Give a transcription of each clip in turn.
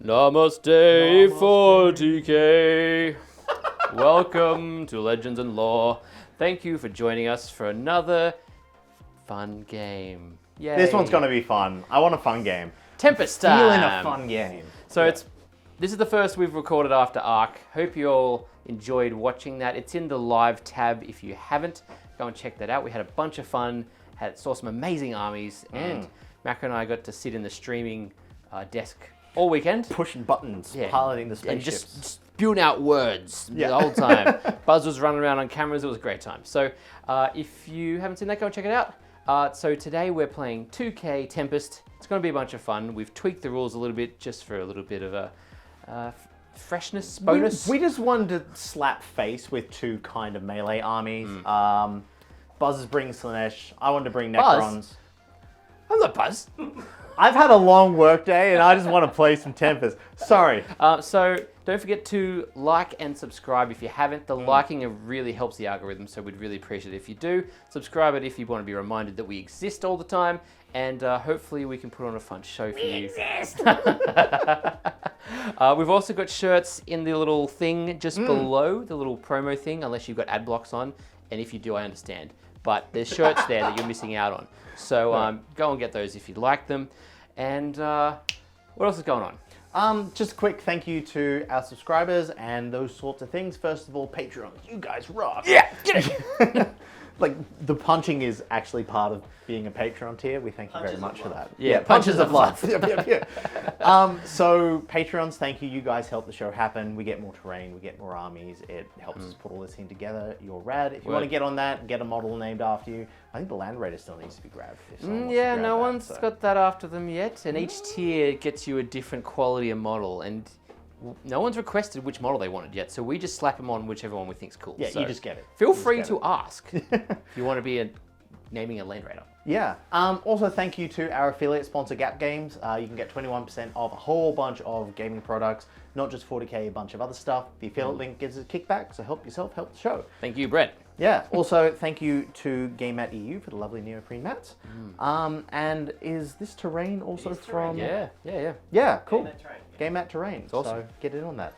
Namaste 40k. Welcome to Legends and Lore. Thank you for joining us for another fun game. Yay. This one's going to be fun. I want a fun game. Tempest time. Feeling a fun game. So this is the first we've recorded after Arc. Hope you all enjoyed watching that. It's in the live tab. If you haven't, go and check that out. We had a bunch of fun. Saw some amazing armies, and Makka and I got to sit in the streaming desk all weekend. Pushing buttons, piloting the spaceships. And just spewing out words the whole time. Buzz was running around on cameras. It was a great time. So if you haven't seen that, go and check it out. So today we're playing 2K Tempest. It's going to be a bunch of fun. We've tweaked the rules a little bit just for a little bit of a freshness bonus. We just wanted to slap face with two kind of melee armies. Buzz is bringing Slaanesh. I wanted to bring Necrons. Buzz? I'm not Buzz. I've had a long work day and I just want to play some Tempest. Sorry. So don't forget to like and subscribe if you haven't. The liking really helps the algorithm, so we'd really appreciate it if you do. Subscribe it if you want to be reminded that we exist all the time, and hopefully we can put on a fun show for you. We exist! We've also got shirts in the little thing just below, the little promo thing, unless you've got ad blocks on, and if you do, I understand. But there's shirts there that you're missing out on. So go and get those if you'd like them. And what else is going on? Just a quick thank you to our subscribers and those sorts of things. First of all, Patreon. You guys rock. Yeah, get it. Like, the punching is actually part of being a Patreon tier. We thank you very much for that. Yeah, punches of love. So, Patrons, thank you. You guys help the show happen. We get more terrain, we get more armies. It helps us put all this thing together. You're rad. If you want to get on that, get a model named after you. I think the Land Raider still needs to be grabbed. Yeah, no one's got that after them yet. And each tier gets you a different quality of model. And no one's requested which model they wanted yet, so we just slap them on whichever one we think's cool. Yeah, so you just get it. Feel free to ask if you want to be naming a Land Raider. Yeah. Also, thank you to our affiliate sponsor, Gap Games. You can get 21% off a whole bunch of gaming products, not just 40k, a bunch of other stuff. The affiliate link gives us a kickback, so help yourself, help the show. Thank you, Brett. Yeah. Also, thank you to Game Mat EU for the lovely neoprene mats. And is this terrain also from? Yeah. Yeah, cool. Game Mat Terrain. Awesome. So get in on that.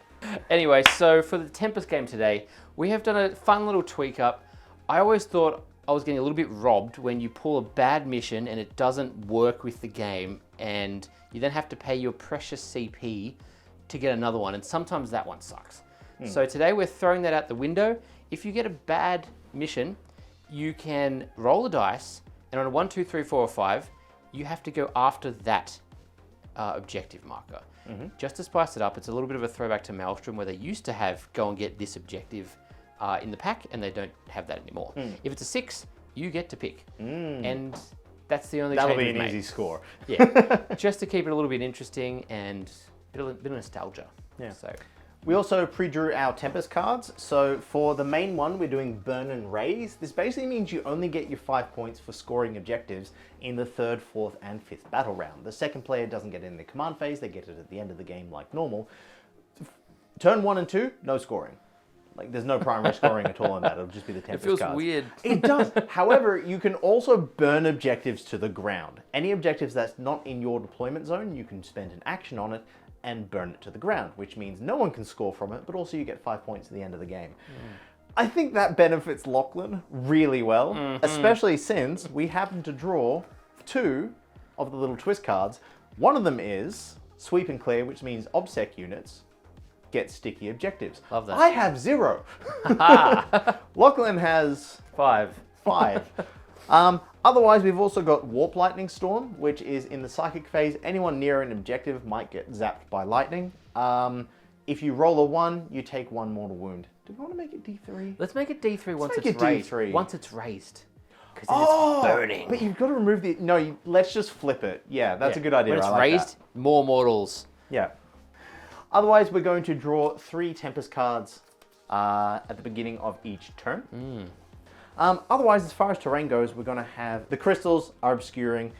Anyway, so for the Tempest game today, we have done a fun little tweak up. I always thought I was getting a little bit robbed when you pull a bad mission and it doesn't work with the game, and you then have to pay your precious CP to get another one, and sometimes that one sucks. So today we're throwing that out the window. If you get a bad mission, you can roll the dice, and on a 1, 2, 3, 4, or 5, you have to go after that objective marker. Just to spice it up, it's a little bit of a throwback to Maelstrom, where they used to have go and get this objective in the pack, and they don't have that anymore. If it's a 6, you get to pick, and that's the only That'll change be an we've made. easy score. Yeah, just to keep it a little bit interesting and a bit of nostalgia. Yeah. So We also pre-drew our Tempest cards. So for the main one, we're doing Burn and Raise. This basically means you only get your 5 points for scoring objectives in the 3rd, 4th, and 5th battle round. The second player doesn't get it in the command phase, they get it at the end of the game like normal. Turn 1 and 2, no scoring. Like, there's no primary scoring at all in that. It'll just be the Tempest cards. it feels weird. It does. However, you can also burn objectives to the ground. Any objectives that's not in your deployment zone, you can spend an action on it and burn it to the ground, which means no one can score from it, but also you get 5 points at the end of the game. I think that benefits Lachlan really well, especially since we happen to draw 2 of the little twist cards. One of them is Sweep and Clear, which means OBSEC units get sticky objectives. Love that. I have 0. Lachlan has 5. 5. Otherwise, we've also got Warp Lightning Storm, which is in the psychic phase. Anyone near an objective might get zapped by lightning. If you roll a 1, you take 1 mortal wound. Do we want to make it D3? Let's make it D3 once make it's it raised. D3. Once it's raised. Because then it's burning. But you've got to remove the... No, let's just flip it. Yeah, that's a good idea. When it's I like raised, that. more mortals. Yeah. Otherwise, we're going to draw 3 Tempest cards at the beginning of each turn. Otherwise, as far as terrain goes, we're going to have the crystals are obscuring,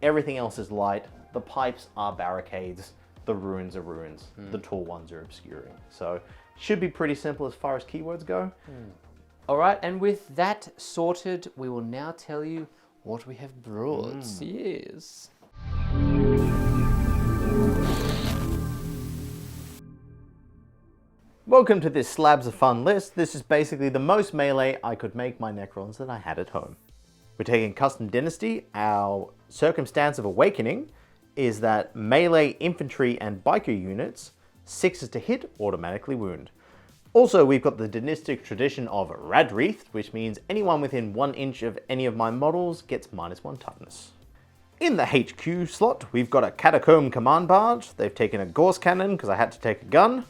everything else is light, the pipes are barricades, the ruins are ruins, the tall ones are obscuring. So, should be pretty simple as far as keywords go. All right, and with that sorted, we will now tell you what we have brought. Yes. Welcome to this Slabs of Fun list. This is basically the most melee I could make my Necrons that I had at home. We're taking Custom Dynasty. Our Circumstance of Awakening is that melee infantry and biker units, 6s to hit, automatically wound. Also, we've got the dynastic tradition of Radreath, which means anyone within 1 inch of any of my models gets -1 toughness. In the HQ slot, we've got a Catacomb Command Barge. They've taken a Gauss Cannon because I had to take a gun.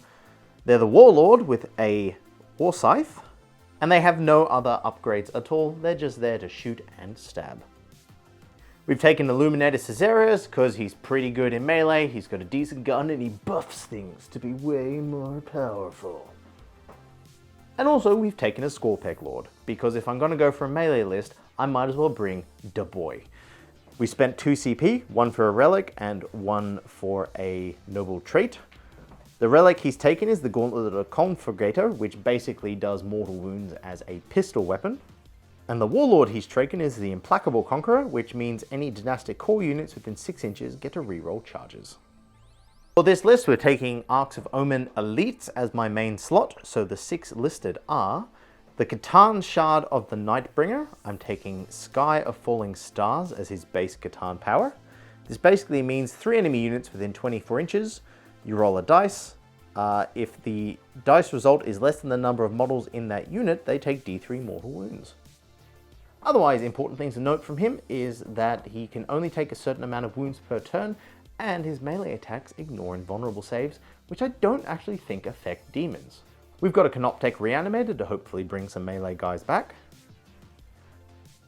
They're the Warlord with a War Scythe, and they have no other upgrades at all. They're just there to shoot and stab. We've taken Illuminator Caesarius because he's pretty good in melee, he's got a decent gun, and he buffs things to be way more powerful. And also, we've taken a Scorpeg Lord, because if I'm going to go for a melee list, I might as well bring Da Boy. We spent 2 CP, 1 for a relic and 1 for a noble trait. The relic he's taken is the Gauntlet of Conflagrator, which basically does mortal wounds as a pistol weapon. And the Warlord he's taken is the Implacable Conqueror, which means any dynastic core units within 6 inches get to reroll charges. For this list, we're taking Arcs of Omen Elites as my main slot, so the 6 listed are the Catan Shard of the Nightbringer. I'm taking Sky of Falling Stars as his base Catan power. This basically means 3 enemy units within 24 inches. You roll a dice. If the dice result is less than the number of models in that unit, they take D3 mortal wounds. Otherwise, important things to note from him is that he can only take a certain amount of wounds per turn, and his melee attacks ignore invulnerable saves, which I don't actually think affect demons. We've got a Canoptech Reanimator to hopefully bring some melee guys back.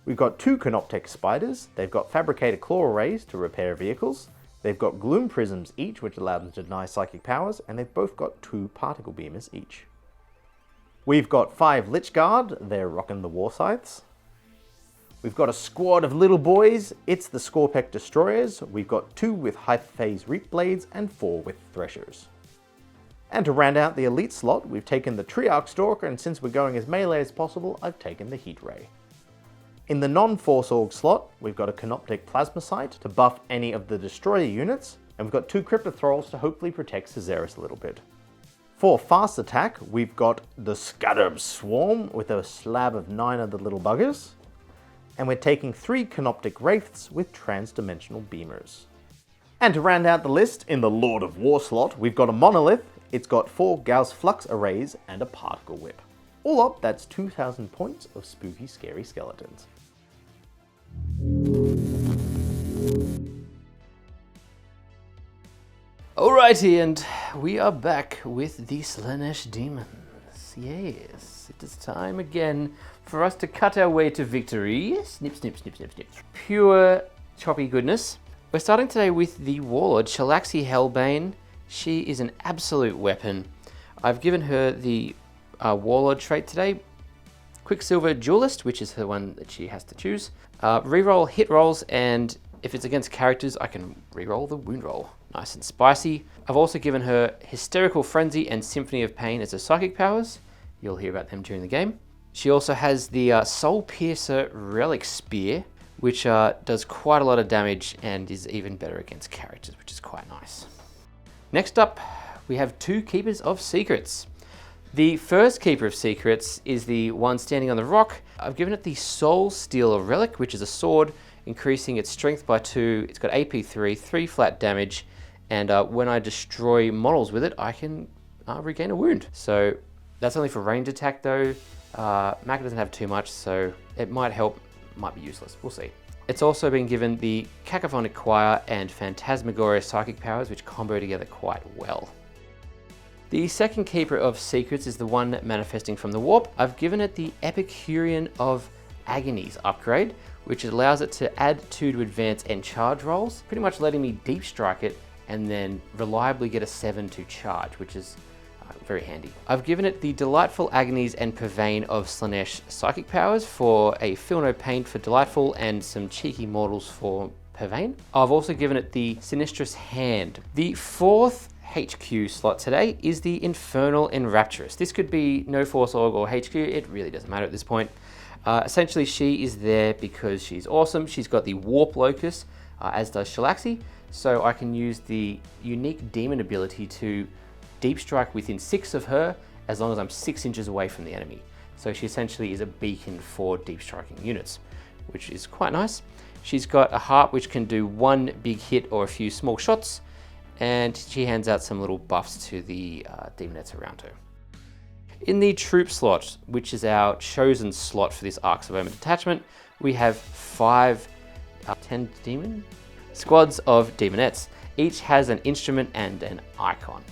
We've got 2 Canoptech Spiders. They've got Fabricated Claw Arrays to repair vehicles. They've got Gloom Prisms each, which allow them to deny psychic powers, and they've both got 2 Particle Beamers each. We've got 5 Lich Guard. They're rocking the War Scythes. We've got a squad of little boys. It's the Scorpec Destroyers. We've got 2 with Hyperphase Reap Blades and 4 with Threshers. And to round out the elite slot, we've taken the Triarch Stalker, and since we're going as melee as possible, I've taken the Heat Ray. In the non-Force Org slot, we've got a Canoptech Plasmacyte to buff any of the Destroyer units, and we've got 2 Cryptothralls to hopefully protect Caesarius a little bit. For fast attack, we've got the Scatterb Swarm with a slab of 9 of the little buggers, and we're taking 3 Canoptech Wraiths with Trans-Dimensional Beamers. And to round out the list, in the Lord of War slot, we've got a Monolith. It's got 4 Gauss Flux Arrays and a Particle Whip. All up, that's 2,000 points of spooky, scary skeletons. Alrighty, and we are back with the Slaanesh Demons. Yes, it is time again for us to cut our way to victory. Snip, snip, snip, snip, snip. Pure choppy goodness. We're starting today with the Warlord, Shalaxi Hellbane. She is an absolute weapon. I've given her the Warlord trait today. Quicksilver Duelist, which is the one that she has to choose. Reroll hit rolls, and if it's against characters, I can reroll the wound roll. Nice and spicy. I've also given her Hysterical Frenzy and Symphony of Pain as her psychic powers. You'll hear about them during the game. She also has the Soul Piercer Relic Spear, which does quite a lot of damage and is even better against characters, which is quite nice. Next up, we have 2 Keepers of Secrets. The first Keeper of Secrets is the one standing on the rock. I've given it the Soul Stealer Relic, which is a sword, increasing its strength by 2. It's got AP3, 3 flat damage, and when I destroy models with it, I can regain a wound. So that's only for range attack though. Makka doesn't have too much, so it might help, might be useless. We'll see. It's also been given the Cacophonic Choir and Phantasmagoria Psychic powers, which combo together quite well. The second Keeper of Secrets is the one manifesting from the Warp. I've given it the Epicurean of Agonies upgrade, which allows it to add 2 to advance and charge rolls, pretty much letting me deep strike it and then reliably get a 7 to charge, which is very handy. I've given it the Delightful Agonies and Purveyne of Slaanesh psychic powers for a Feel No Pain for Delightful and some cheeky mortals for Purveyne. I've also given it the Sinistrous Hand. The 4th HQ slot today is the Infernal Enrapturous. This could be no Force Org or HQ, it really doesn't matter at this point. Essentially, she is there because she's awesome. She's got the Warp Locus, as does Shalaxi, so I can use the unique demon ability to deep strike within 6 of her as long as I'm 6 inches away from the enemy. So she essentially is a beacon for deep striking units, which is quite nice. She's got a heart which can do 1 big hit or a few small shots, and she hands out some little buffs to the demonettes around her. In the troop slot, which is our chosen slot for this Arcs of Omen detachment, we have 10 demon squads of demonettes. Each has an instrument and an icon.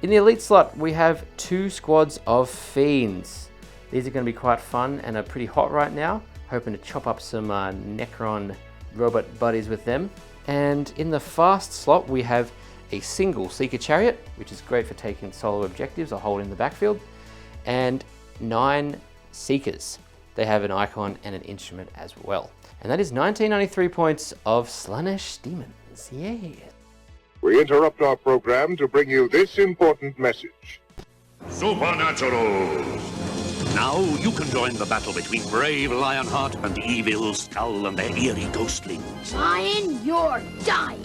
In the elite slot, we have 2 squads of fiends. These are going to be quite fun and are pretty hot right now. Hoping to chop up some Necron robot buddies with them. And in the fast slot, we have a single Seeker Chariot, which is great for taking solo objectives or holding the backfield, and 9 Seekers. They have an icon and an instrument as well. And that is 1993 points of Slaanesh Demons. Yay! We interrupt our program to bring you this important message. Supernatural! Now you can join the battle between brave Lionheart and evil Skull and their eerie ghostlings. Iain, you're dying.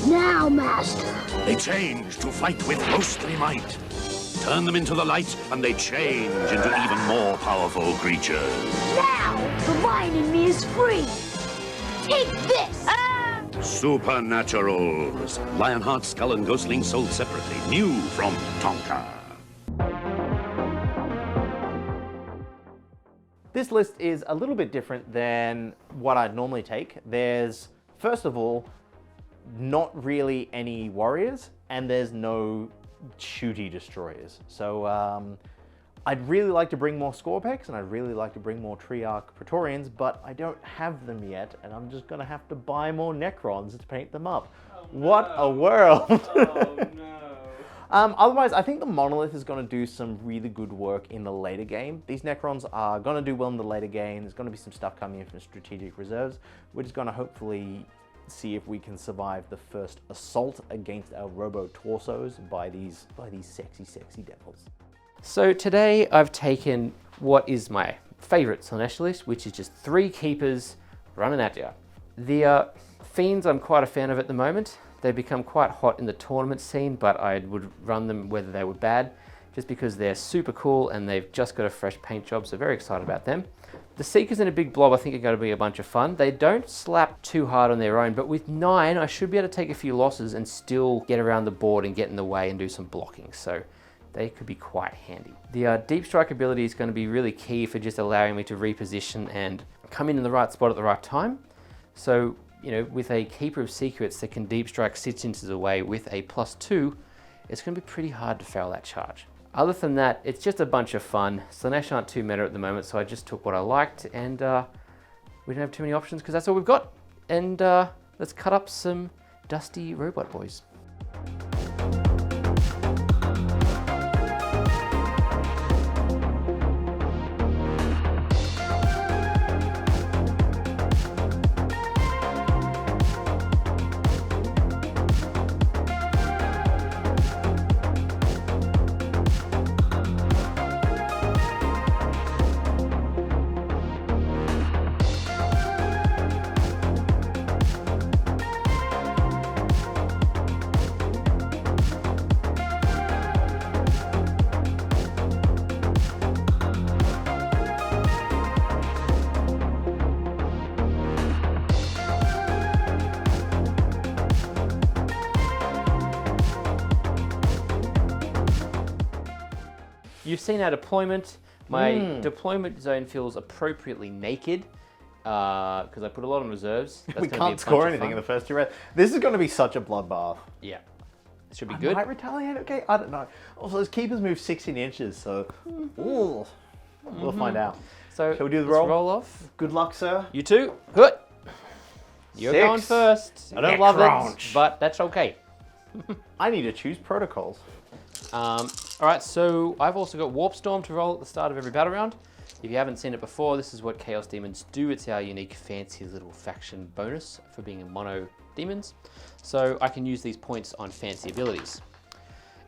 Now, Master. They change to fight with ghostly might. Turn them into the light and they change into even more powerful creatures. Now, the lion in me is free. Take this! Supernaturals. Lionheart, Skull, and Ghostling sold separately. New from Tonka. This list is a little bit different than what I'd normally take. There's, first of all, not really any warriors, and there's no shooty destroyers. So I'd really like to bring more Scorpex, and I'd really like to bring more Triarch Praetorians, but I don't have them yet, and I'm just gonna have to buy more Necrons to paint them up. Oh, no. What a world! Oh, no. Otherwise, I think the Monolith is going to do some really good work in the later game. These Necrons are going to do well in the later game. There's going to be some stuff coming in from strategic reserves. We're just going to hopefully see if we can survive the first assault against our robo-torsos by these sexy, sexy devils. So today I've taken what is my favorite Slaanesh list, which is just 3 keepers running at you. The Fiends I'm quite a fan of at the moment. They've become quite hot in the tournament scene, but I would run them whether they were bad, just because they're super cool and they've just got a fresh paint job, so very excited about them. The Seekers in a big blob I think are going to be a bunch of fun. They don't slap too hard on their own, but with 9 I should be able to take a few losses and still get around the board and get in the way and do some blocking, so they could be quite handy. The Deep Strike ability is going to be really key for just allowing me to reposition and come in the right spot at the right time. So, you know, with a Keeper of Secrets that can Deep Strike 6 inches away with a +2, it's going to be pretty hard to fail that charge. Other than that, it's just a bunch of fun. Slaanesh aren't too meta at the moment, so I just took what I liked, and we don't have too many options because that's all we've got. And let's cut up some dusty robot boys. You've seen our deployment. My deployment zone feels appropriately naked because I put a lot on reserves. That's we can't score anything in the first 2 rounds. This is going to be such a bloodbath. Yeah, it should be good. Might retaliate, okay? I don't know. Also, those keepers move 16 inches, so we'll find out. So shall we do the let's roll? roll off. Good luck, sir. You too. Good. You're 6. going first. I don't love it, but that's okay. I need to choose protocols. All right, so I've also got Warp Storm to roll at the start of every battle round. If you haven't seen it before, this is what Chaos Demons do. It's our unique, fancy little faction bonus for being a mono demons. So I can use these points on fancy abilities.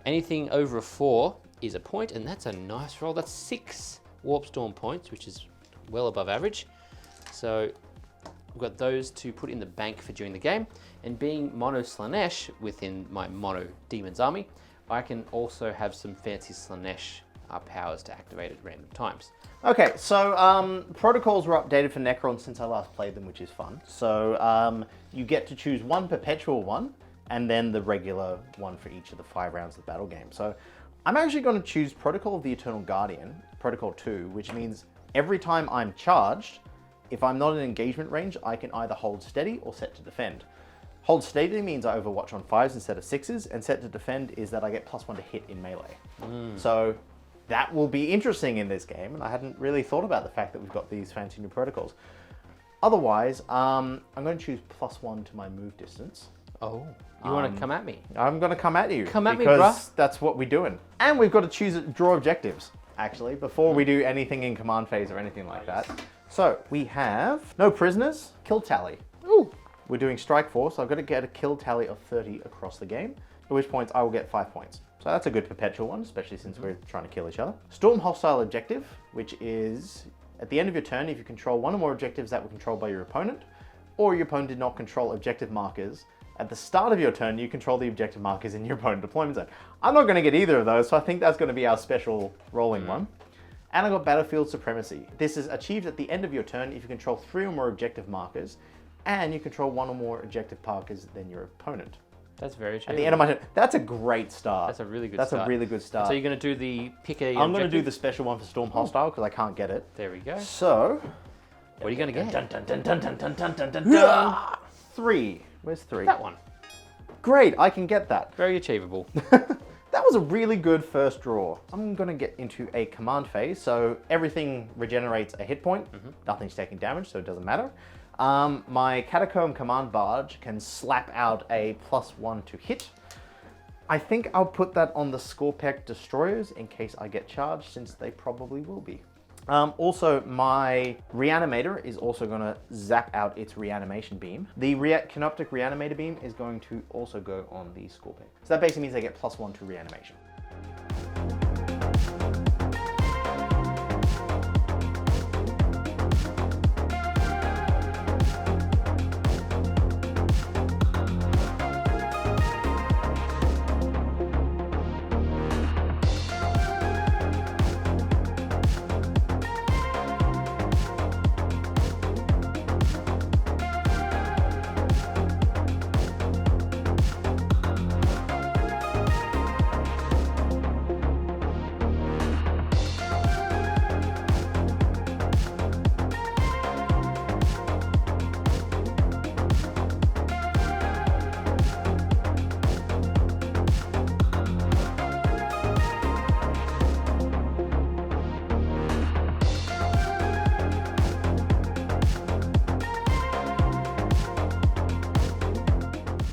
Anything over a 4 is a point, and that's a nice roll. That's 6 Warp Storm points, which is well above average. So I've got those to put in the bank for during the game. And being mono Slaanesh within my mono demons army, I can also have some fancy Slaanesh powers to activate at random times. Okay, so protocols were updated for Necrons since I last played them, which is fun. So you get to choose one perpetual one, and then the regular one for each of the 5 rounds of the battle game. So I'm actually going to choose Protocol of the Eternal Guardian, Protocol 2, which means every time I'm charged, if I'm not in engagement range, I can either hold steady or set to defend. Hold steady means I overwatch on 5s instead of 6s, and set to defend is that I get +1 to hit in melee. So that will be interesting in this game, and I hadn't really thought about the fact that we've got these fancy new protocols. Otherwise, I'm going to choose +1 to my move distance. Oh, you want to come at me? I'm going to come at you. Come at me, because bruh. that's what we're doing. And we've got to draw objectives, actually, before we do anything in command phase or anything like that. So we have no prisoners, kill tally. Ooh. We're doing strike force, so I've got to get a kill tally of 30 across the game, at which points I will get 5 points. So that's a good perpetual one, especially since we're trying to kill each other. Storm hostile objective, which is at the end of your turn, if you control one or more objectives that were controlled by your opponent, or your opponent did not control objective markers, at the start of your turn, you control the objective markers in your opponent deployment zone. I'm not going to get either of those, so I think that's going to be our special rolling one. And I got Battlefield Supremacy. This is achieved at the end of your turn if you control 3 or more objective markers, and you control 1 or more objective markers than your opponent. That's very true. At the end of my turn. That's a great start. That's a really good start. start. That's a really good start. So you're going to do the pick a I'm going to do objective? the special one for Storm Hostile because I can't get it. There we go. So, What are you going to get? dun, dun, dun, dun, dun, dun, dun, dun, dun, dun. 3. Where's 3? That one. Great, I can get that. Very achievable. That was a really good first draw. I'm going to get into a command phase, so everything regenerates a hit point. Nothing's taking damage, so it doesn't matter. My Catacomb Command Barge can slap out a +1 to hit. I think I'll put that on the Scorpec Destroyers in case I get charged, since they probably will be. Also, my Reanimator is also going to zap out its Reanimation Beam. The Canoptic Reanimator Beam is going to also go on the Scorpec. So that basically means they get +1 to Reanimation.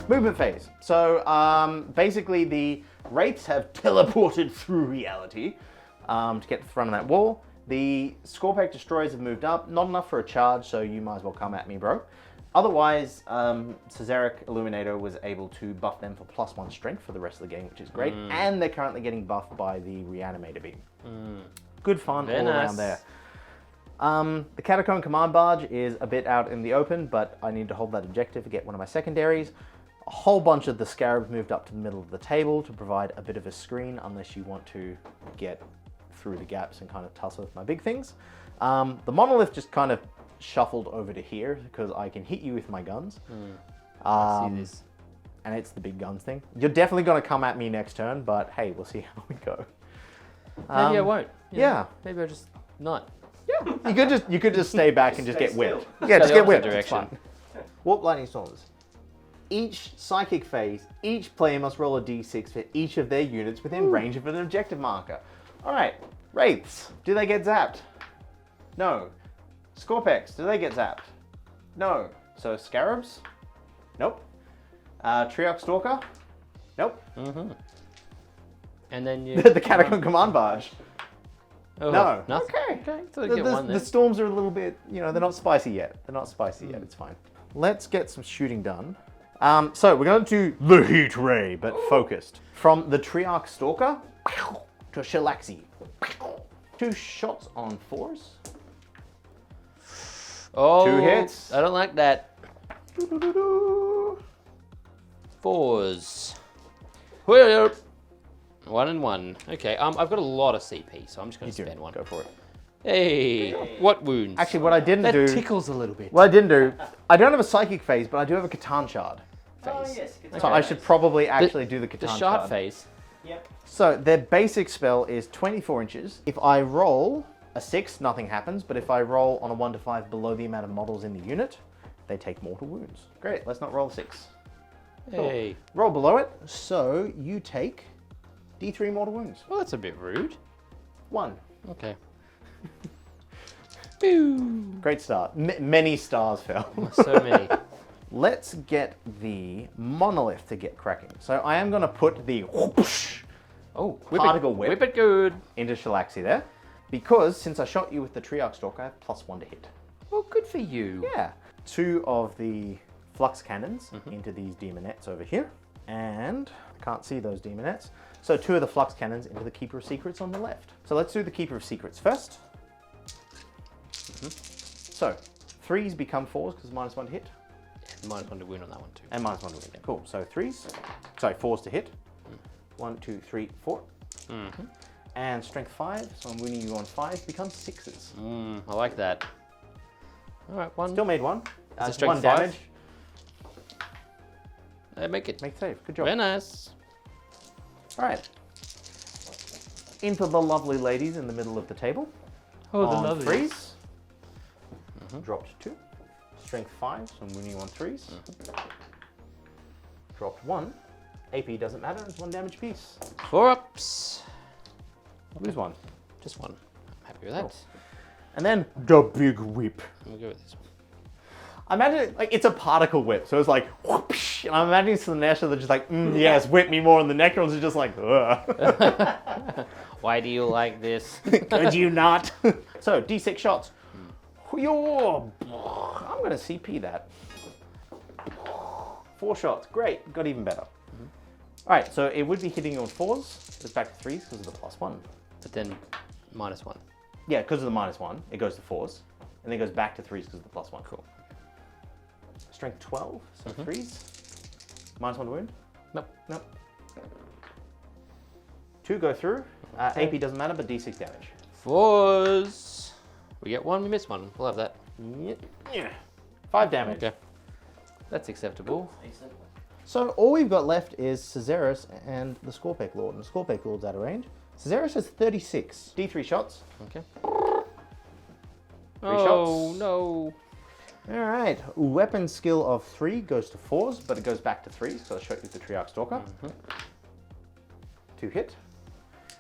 Movement phase. So basically the Wraiths have teleported through reality to get to the front of that wall. The Scorpec Destroyers have moved up, not enough for a charge, so you might as well come at me, bro. Otherwise, Caesaric Illuminator was able to buff them for +1 strength for the rest of the game, which is great. And they're currently getting buffed by the Reanimator Beam. Good fun all around there. The Catacomb Command Barge is a bit out in the open, but I need to hold that objective to get one of my secondaries. A whole bunch of the Scarabs moved up to the middle of the table to provide a bit of a screen, unless you want to get through the gaps and kind of tussle with my big things. The Monolith just kind of shuffled over to here because I can hit you with my guns. I see this. And it's the big guns thing. You're definitely going to come at me next turn, but hey, we'll see how we go. Maybe I won't. Yeah. Maybe I'll just not. Yeah. You could just stay back and just get whipped. Go Yeah, just the get opposite whipped. direction. It's fine. Warp Lightning Storms. Each psychic phase, each player must roll a d6 for each of their units within range of an objective marker. All right, Wraiths, do they get zapped? No. Scorpex, do they get zapped? No. So Scarabs? Nope. Triarch Stalker? Nope. And then you... The Catacomb Command Barge? Oh, No. Nothing. Okay. So get one The then. storms are a little bit, they're not spicy yet. It's fine. Let's get some shooting done. So we're going to do the Heat Ray, but focused. From the Triarch Stalker to Shalaxi. 2 shots on 4s. Oh, 2 hits. I don't like that. 4s. 1 and 1. Okay, I've got a lot of CP, so I'm just going to spend one. Go for it. Hey, what wounds? Actually, what I didn't that do... tickles a little bit. What I didn't do... I don't have a psychic phase, but I do have a Catan shard. Phase. So I should probably actually do the Catan The shard. shard phase. Yep. So their basic spell is 24 inches. If I roll a 6, nothing happens. But if I roll on a 1 to 5 below the amount of models in the unit, they take mortal wounds. Great, let's not roll a 6. Hey. Roll below it, so you take D3 mortal wounds. Well, that's a bit rude. 1. Okay. Boo. Great start. Many stars fell. So many. Let's get the monolith to get cracking. So I am going to put the whoosh Oh, particle whip Whip it good. into Shalaxi there, because since I shot you with the Triarch Stalker, I have +1 to hit. Well, good for you. Yeah. 2 of the flux cannons into these demonettes over here, and I can't see those demonettes. So 2 of the flux cannons into the Keeper of Secrets on the left. So let's do the Keeper of Secrets first. So 3s become 4s because -1 to hit. -1 to win on that one too. And -1 to win. Cool. So 4s to hit. 1, 2, 3, 4. And strength 5. So I'm winning you on 5. Becomes 6s. I like that. All right, 1. Still made 1. It's a strength 1 5. damage. Make it. Make save. Good job. Very nice. All right. Into the lovely ladies in the middle of the table. Oh, the On lovely. 3s. Dropped 2. Strength 5, so I'm winning on 3s. Dropped 1. AP doesn't matter, it's 1 damage piece. 4 ups. Lose 1. Just 1. I'm happy with that. And then the big whip. We'll go with this one. I imagine it, like it's a particle whip, so it's like whoosh, and I'm imagining Slaanesh are just like, yes, whip me more, and the Necrons are just like, ugh. Why do you like this? Could you not? So D6 shots. I'm gonna CP that. 4 shots, great, got even better. All right, so it would be hitting you on 4s. It's back to 3s because of the +1. But then -1. Yeah, because of the -1, it goes to 4s, and then goes back to 3s because of the +1. Cool. Strength 12, so 3s. -1 to wound. Nope. Nope. 2 go through. AP doesn't matter, but D6 damage. 4s. We get 1, we miss 1. We'll have that. Yeah. 5 damage. Okay. That's acceptable. So all we've got left is Caesaris and the Scorpec Lord, and the Scorpec Lord's out of range. Caesaris has 36. D3 shots. Okay. 3 shots. No. All right. Weapon skill of 3 goes to 4s, but it goes back to 3s, so I shot you with the Triarch Stalker. 2 hit.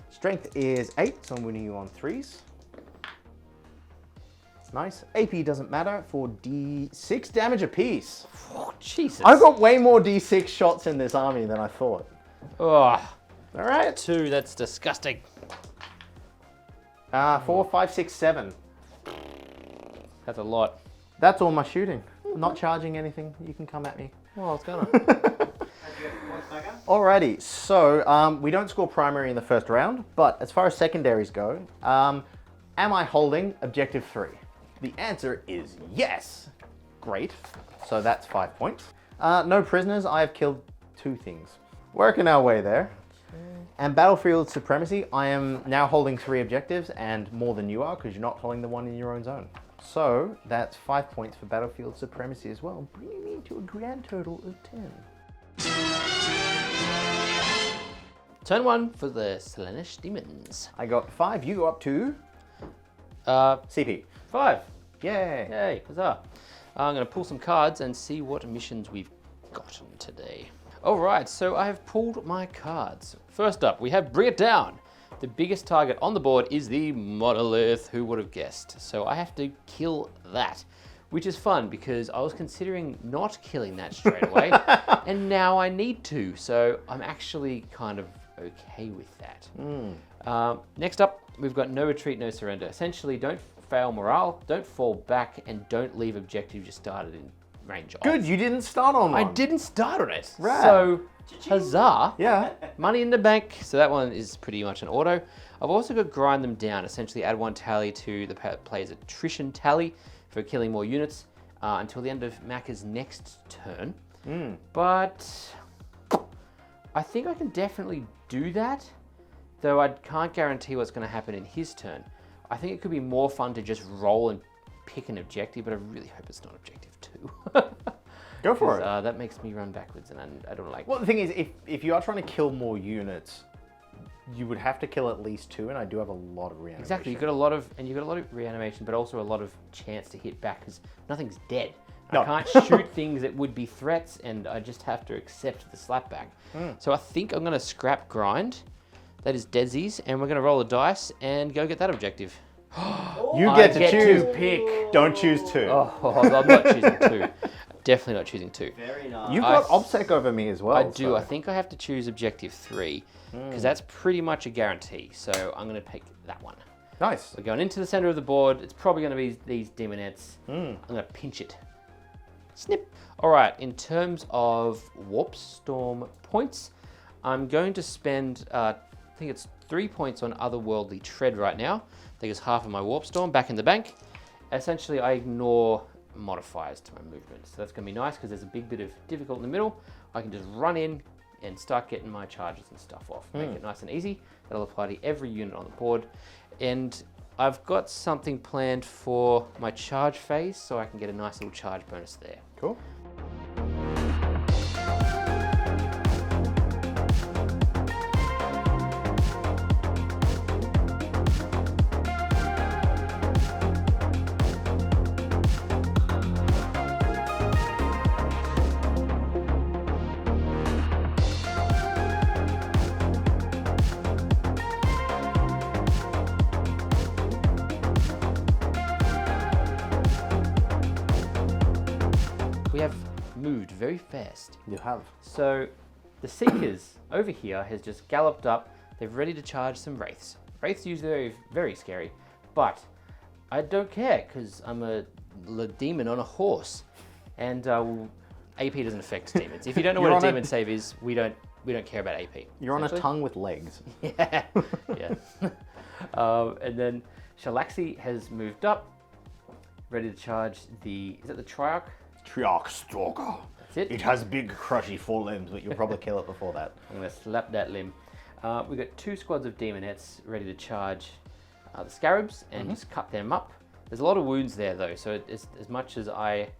Strength is 8, so I'm winning you on 3s. It's nice. AP doesn't matter for D6 damage apiece. Oh, Jesus. I've got way more D6 shots in this army than I thought. Oh, All right. 2, that's disgusting. 4, 5, 6, 7. That's a lot. That's all my shooting. I'm not charging anything. You can come at me. Well, what's going on? Alrighty, so we don't score primary in the first round, but as far as secondaries go, am I holding objective 3? The answer is yes. Great. So that's 5 points. No prisoners. I have killed 2 things. Working our way there. And battlefield supremacy, I am now holding 3 objectives and more than you are because you're not holding the one in your own zone. So that's 5 points for battlefield supremacy as well, bringing me to a grand total of 10. Turn 1 for the Slaanesh Demons. I got 5, you go up to CP. 5. Yay. Yay, huzzah. I'm going to pull some cards and see what missions we've gotten today. Alright, so I have pulled my cards. First up, we have Bring It Down. The biggest target on the board is the monolith, who would have guessed? So I have to kill that, which is fun because I was considering not killing that straight away, and now I need to, so I'm actually kind of okay with that. Next up, we've got No Retreat, No Surrender. Essentially, don't fail morale, don't fall back, and don't leave objective you started in range of. Good, you didn't start on one. I didn't start on it. Right. So, huzzah. Yeah. Money in the bank. So that one is pretty much an auto. I've also got Grind Them Down. Essentially add 1 tally to the player's attrition tally for killing more units until the end of Makka's next turn. But I think I can definitely do that. though I can't guarantee what's going to happen in his turn. I think it could be more fun to just roll and pick an objective, but I really hope it's not objective 2. Go for it. That makes me run backwards, and I don't like. Well, the thing is, if you are trying to kill more units, you would have to kill at least 2, and I do have a lot of reanimation. Exactly, you've got a lot of reanimation, but also a lot of chance to hit back because nothing's dead. No. I can't shoot things that would be threats, and I just have to accept the slapback. So I think I'm going to scrap grind. That is deadsies, and we're going to roll a dice and go get that objective. You get to choose. Pick. Don't choose 2. Oh, I'm not choosing 2. Definitely not choosing 2. Very nice. You've got OBSEC over me as well. I do. So. I think I have to choose objective 3 because that's pretty much a guarantee. So I'm going to pick that one. Nice. We're going into the center of the board. It's probably going to be these demonettes. I'm going to pinch it. Snip. All right. In terms of Warp Storm points, I'm going to spend, I think it's 3 points on Otherworldly Tread right now. I think it's half of my Warp Storm back in the bank. Essentially, I ignore modifiers to my movement. So that's going to be nice because there's a big bit of difficult in the middle. I can just run in and start getting my charges and stuff off. Make it nice and easy. That'll apply to every unit on the board. And I've got something planned for my charge phase, so I can get a nice little charge bonus there. Cool. We have moved very fast. You have. So the Seekers over here has just galloped up. They're ready to charge some Wraiths. Wraiths usually very, very scary, but I don't care because I'm a demon on a horse, and AP doesn't affect demons. If you don't know what a demon save is, we don't care about AP. You're on a tongue with legs. Yeah, yeah. And then Shalaxi has moved up, ready to charge the. Is it the Triarch? Triarch Stalker. That's it. It has big, crushy 4 limbs, but you'll probably kill it before that. I'm going to slap that limb. We've got 2 squads of demonettes ready to charge the Scarabs and just cut them up. There's a lot of wounds there though, so as much as I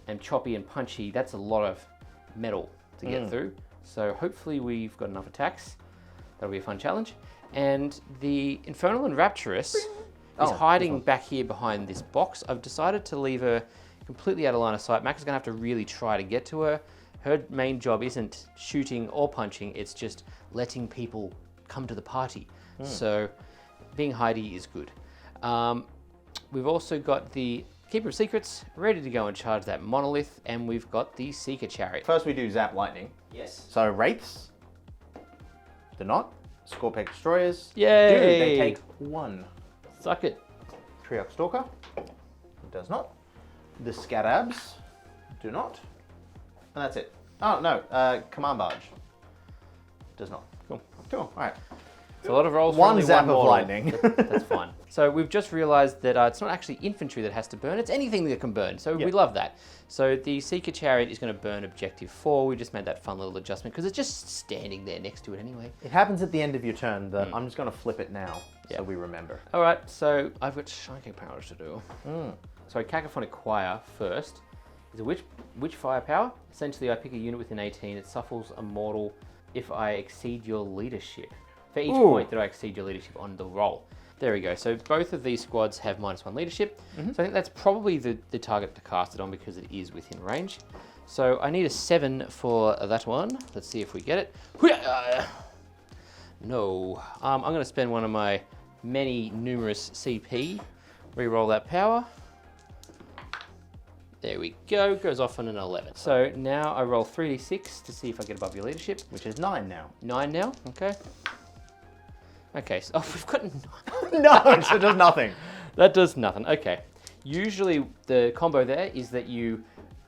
am choppy and punchy, that's a lot of metal to get through. So hopefully we've got enough attacks. That'll be a fun challenge. And the Infernal and Rapturous is hiding back here behind this box. I've decided to leave her completely out of line of sight. Max is going to have to really try to get to her. Her main job isn't shooting or punching, it's just letting people come to the party. So being Heidi is good. We've also got the Keeper of Secrets ready to go and charge that monolith, and we've got the Seeker Chariot. First we do Zap Lightning. Yes. So Wraiths do not. Scorpec Destroyers Yay! do. They take 1. Suck it. Triarch Stalker does not. The Scarabs do not. And that's it. Oh, no. Command Barge does not. Cool. Cool. All right. It's a lot of rolls. For One only zap one of mortal. lightning. That's fine. So we've just realized that it's not actually infantry that has to burn, it's anything that can burn. So we love that. So the Seeker Chariot is going to burn objective 4. We just made that fun little adjustment because it's just standing there next to it anyway. It happens at the end of your turn, but I'm just going to flip it now so we remember. All right, so I've got psychic powers to do. So a Cacophonic Choir first is a witch firepower. Essentially, I pick a unit within 18. It suffers a mortal if I exceed your leadership. For each point that I exceed your leadership on the roll. There we go. So both of these squads have -1 leadership. So I think that's probably the target to cast it on because it is within range. So I need a 7 for that one. Let's see if we get it. No. I'm going to spend one of my numerous CP. Reroll that power. There we go. Goes off on an 11. So now I roll 3d6 to see if I get above your leadership. Which is 9 now. 9 now. Okay. Okay. So, we've got 9. No, so it does nothing. That does nothing. Okay. Usually the combo there is that you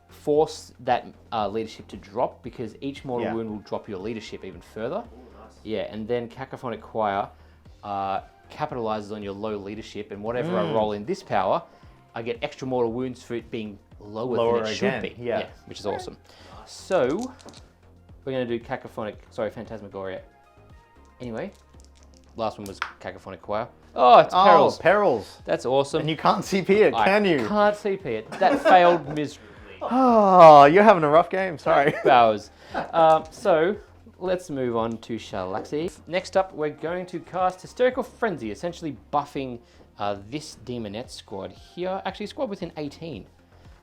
force that leadership to drop because each mortal wound will drop your leadership even further. Yeah, and then Cacophonic Choir capitalizes on your low leadership, and whatever I roll in this power, I get extra mortal wounds for it being lower than it should be. Yeah, which is awesome. So we're going to do Phantasmagoria. Anyway, last one was Cacophonic Choir. Oh, it's Perils. Oh, Perils. That's awesome. And you can't CP it, can you? I can't CP it. That failed miserably. Oh, you're having a rough game. Sorry. Bowers. So, let's move on to Shalaxi. Next up, we're going to cast Hysterical Frenzy, essentially buffing this Demonette squad here. Actually, squad within 18.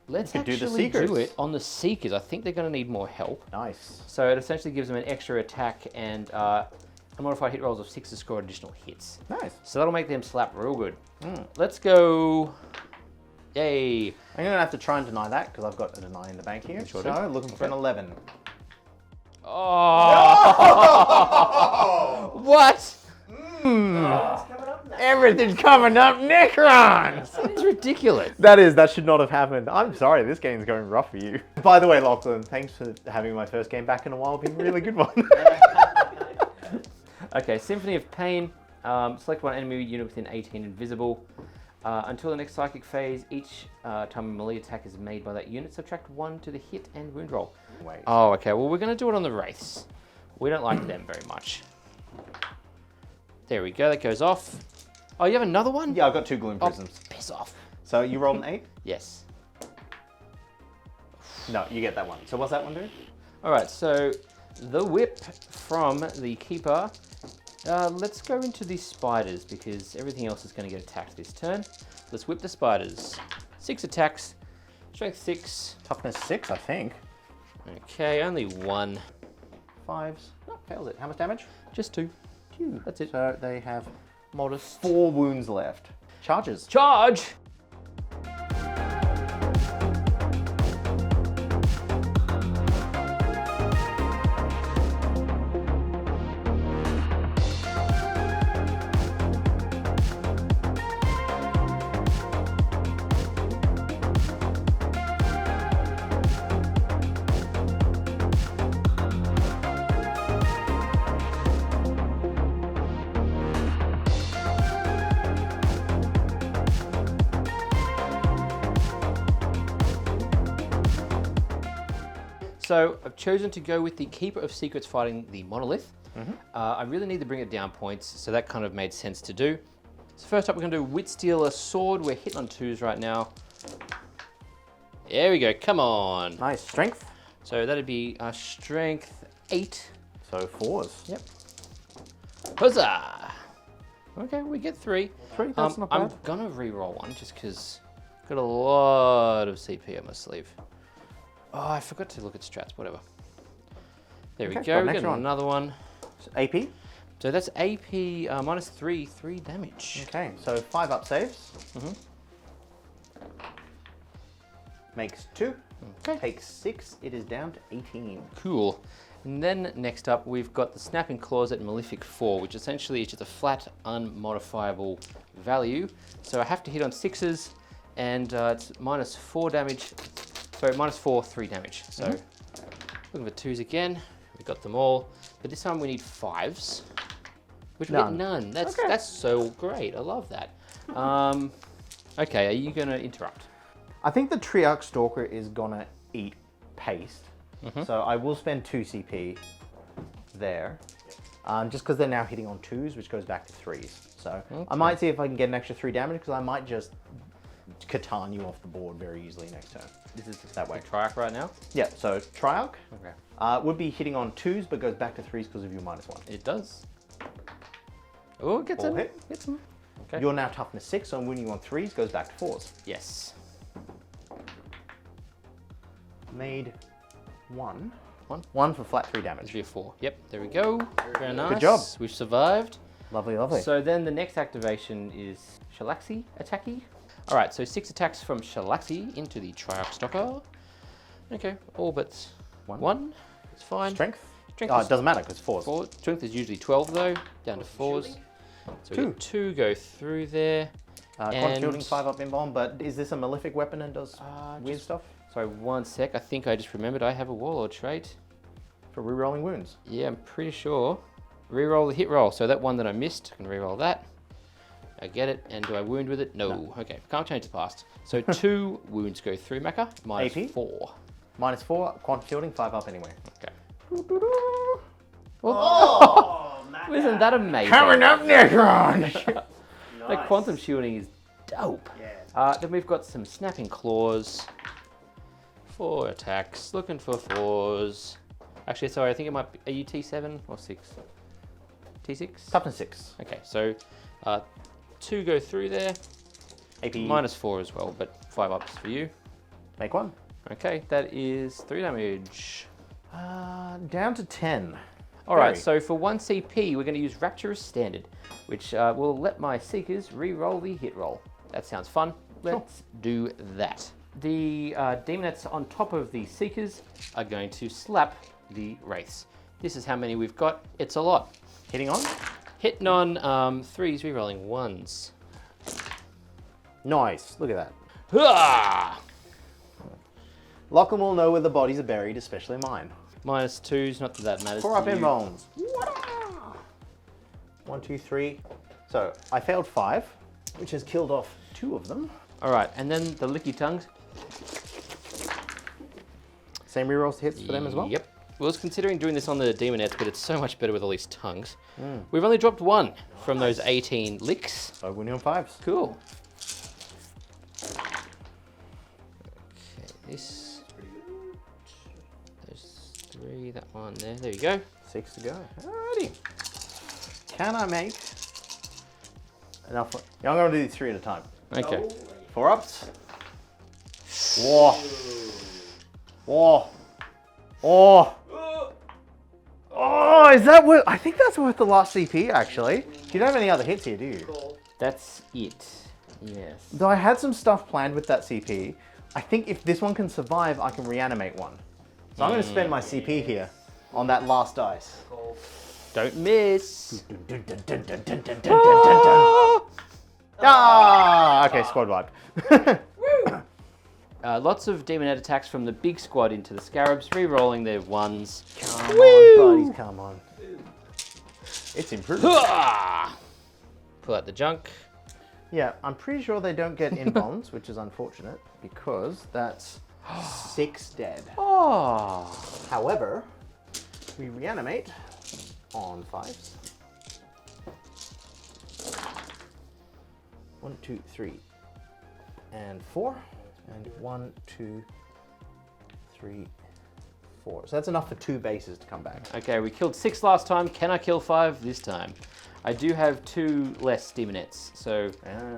Let's do the actually Seekers. do it on the Seekers. I think they're going to need more help. Nice. So it essentially gives them an extra attack and a modified hit rolls of 6 to score additional hits. Nice. So that'll make them slap real good. Let's go. Yay. I'm going to have to try and deny that because I've got a deny in the bank here. Sure so do. looking for an 11. Oh! What? Everything's coming up, Necrons! It's ridiculous. That should not have happened. I'm sorry, this game's going rough for you. By the way, Lachlan, thanks for having my first game back in a while being a really good one. Okay, Symphony of Pain. Select one enemy unit within 18 invisible. Until the next psychic phase, each time a melee attack is made by that unit, subtract 1 to the hit and wound roll. Wait. Oh, okay. Well, we're going to do it on the Wraiths. We don't like them very much. There we go. That goes off. Oh, you have another one? Yeah, I've got 2 Gloom Oh, Prisms. piss off. So you rolled an 8? Yes. No, you get that one. So what's that one do? All right. So the whip from the Keeper. Let's go into the spiders because everything else is going to get attacked this turn. Let's whip the spiders. 6 attacks. Strength 6. Toughness 6, I think. Okay, only 1. 5s. No, fails it. How much damage? Just 2. 2. That's it. So they have Modest. 4 wounds left. Charges. Charge! So I've chosen to go with the Keeper of Secrets fighting the Monolith. I really need to bring it down points, so that kind of made sense to do. So first up, we're going to do Witstealer Sword. We're hitting on 2s right now. There we go. Come on. Nice. Strength. So that'd be Strength 8. So 4s. Yep. Huzzah! Okay, we get 3. 3, that's not I'm bad. gonna re-roll one just because I've got a lot of CP up my sleeve. Oh, I forgot to look at strats, whatever. There we Okay, go, got we next got one. another one. So AP. So that's AP minus 3 damage. Okay, so 5 up saves. Makes 2. Okay. Takes 6. It is down to 18. Cool. And then next up, we've got the Snapping Claws at Malefic 4, which essentially is just a flat, unmodifiable value. So I have to hit on 6s, and it's minus 4 damage. Sorry, minus 4, 3 damage. So looking for 2s again. We got them all, but this time we need 5s, which we get none. That's so great. I love that. Okay, are you gonna interrupt? I think the Triarch Stalker is gonna eat paste. So I will spend 2 CP there. Just because they're now hitting on 2s, which goes back to 3s. So I might see if I can get an extra 3 damage, because I might just Catan you off the board very easily next turn. This is that way. Triarch right now? Yeah, so Triarch Okay. would be hitting on 2s, but goes back to 3s because of your -1. It does. Oh, it gets All him. hit. Gets him. Okay. You're now toughness 6, so when you on 3s, goes back to 4s. Yes. Made 1. One. 1 for flat 3 This damage. would be a 4. Yep, there we go. Very nice. Good job. We've survived. Lovely, lovely. So then the next activation is Shalaxi attacky. All right, so 6 attacks from Shalaxi into the Triarch Stalker. Okay, all but 1. It's fine. Strength? Strength Oh, is it doesn't matter because 4s. 4. Strength is usually 12 though, down to 4s. So we get 2 go through there. Quad and- shielding 5 up in bomb, but is this a malefic weapon and does weird stuff? Sorry, 1 sec. I think I just remembered I have a Warlord trait. For rerolling wounds. Yeah, I'm pretty sure. Reroll the hit roll. So that one that I missed, I can reroll that. I get it. And do I wound with it? No. Okay, can't change the past. So 2 wounds go through Makka. Minus AP? 4. -4, quad shielding 5 up anyway. Okay. Oh, Isn't that amazing? Coming up, Necron! The quantum shielding is dope. Then we've got some snapping claws. 4 attacks. Looking for 4s. Actually, sorry, I think it might be. Are you T7 or 6? T6? Toughness 6. Okay, so 2 go through there. AP. -4 as well, but 5 ups for you. Make 1. Okay, that is 3 damage. Down to 10. All right, Very. so for 1 CP, we're going to use Rapturous Standard, which will let my Seekers re-roll the hit roll. That sounds fun. Let's do that. The Demonettes on top of the Seekers are going to slap the Wraiths. This is how many we've got. It's a lot. Hitting on? Hitting on 3s, re-rolling 1s. Nice. Look at that. Ah! Lockham will know where the bodies are buried, especially mine. -2s, not that that matters. 4 up to in you. bones. 1, 2, 3. So I failed 5, which has killed off 2 of them. All right, and then the Licky Tongues. Same rerolls to hits for them as well? Yep. We was considering doing this on the Demonettes, but it's so much better with all these tongues. We've only dropped 1 from those 18 licks. So winning on 5s. Cool. Okay, this. There's 3, that one there. There you go. 6 to go. Alrighty. Can I make enough? Yeah, I'm going to do these 3 at a time. Okay. 4 ups. Whoa. Whoa. Oh. Oh, is that worth? I think that's worth the last CP actually. You don't have any other hits here, do you? That's it. Yes. Though I had some stuff planned with that CP. I think if this one can survive, I can reanimate one. So I'm going to spend my CP here on that last dice. Don't miss. Ah! Okay, squad wipe. Lots of Demonette attacks from the big squad into the Scarabs, re-rolling their 1s. Come on, buddies, come on. It's improved. Ah! Pull out the junk. Yeah, I'm pretty sure they don't get in bonds, which is unfortunate because that's 6 dead. Oh. However, we reanimate on 5s. 1, 2, 3, and 4. And 1, 2, 3, 4. So that's enough for 2 bases to come back. Okay, we killed 6 last time. Can I kill 5 this time? I do have 2 less Demonettes, so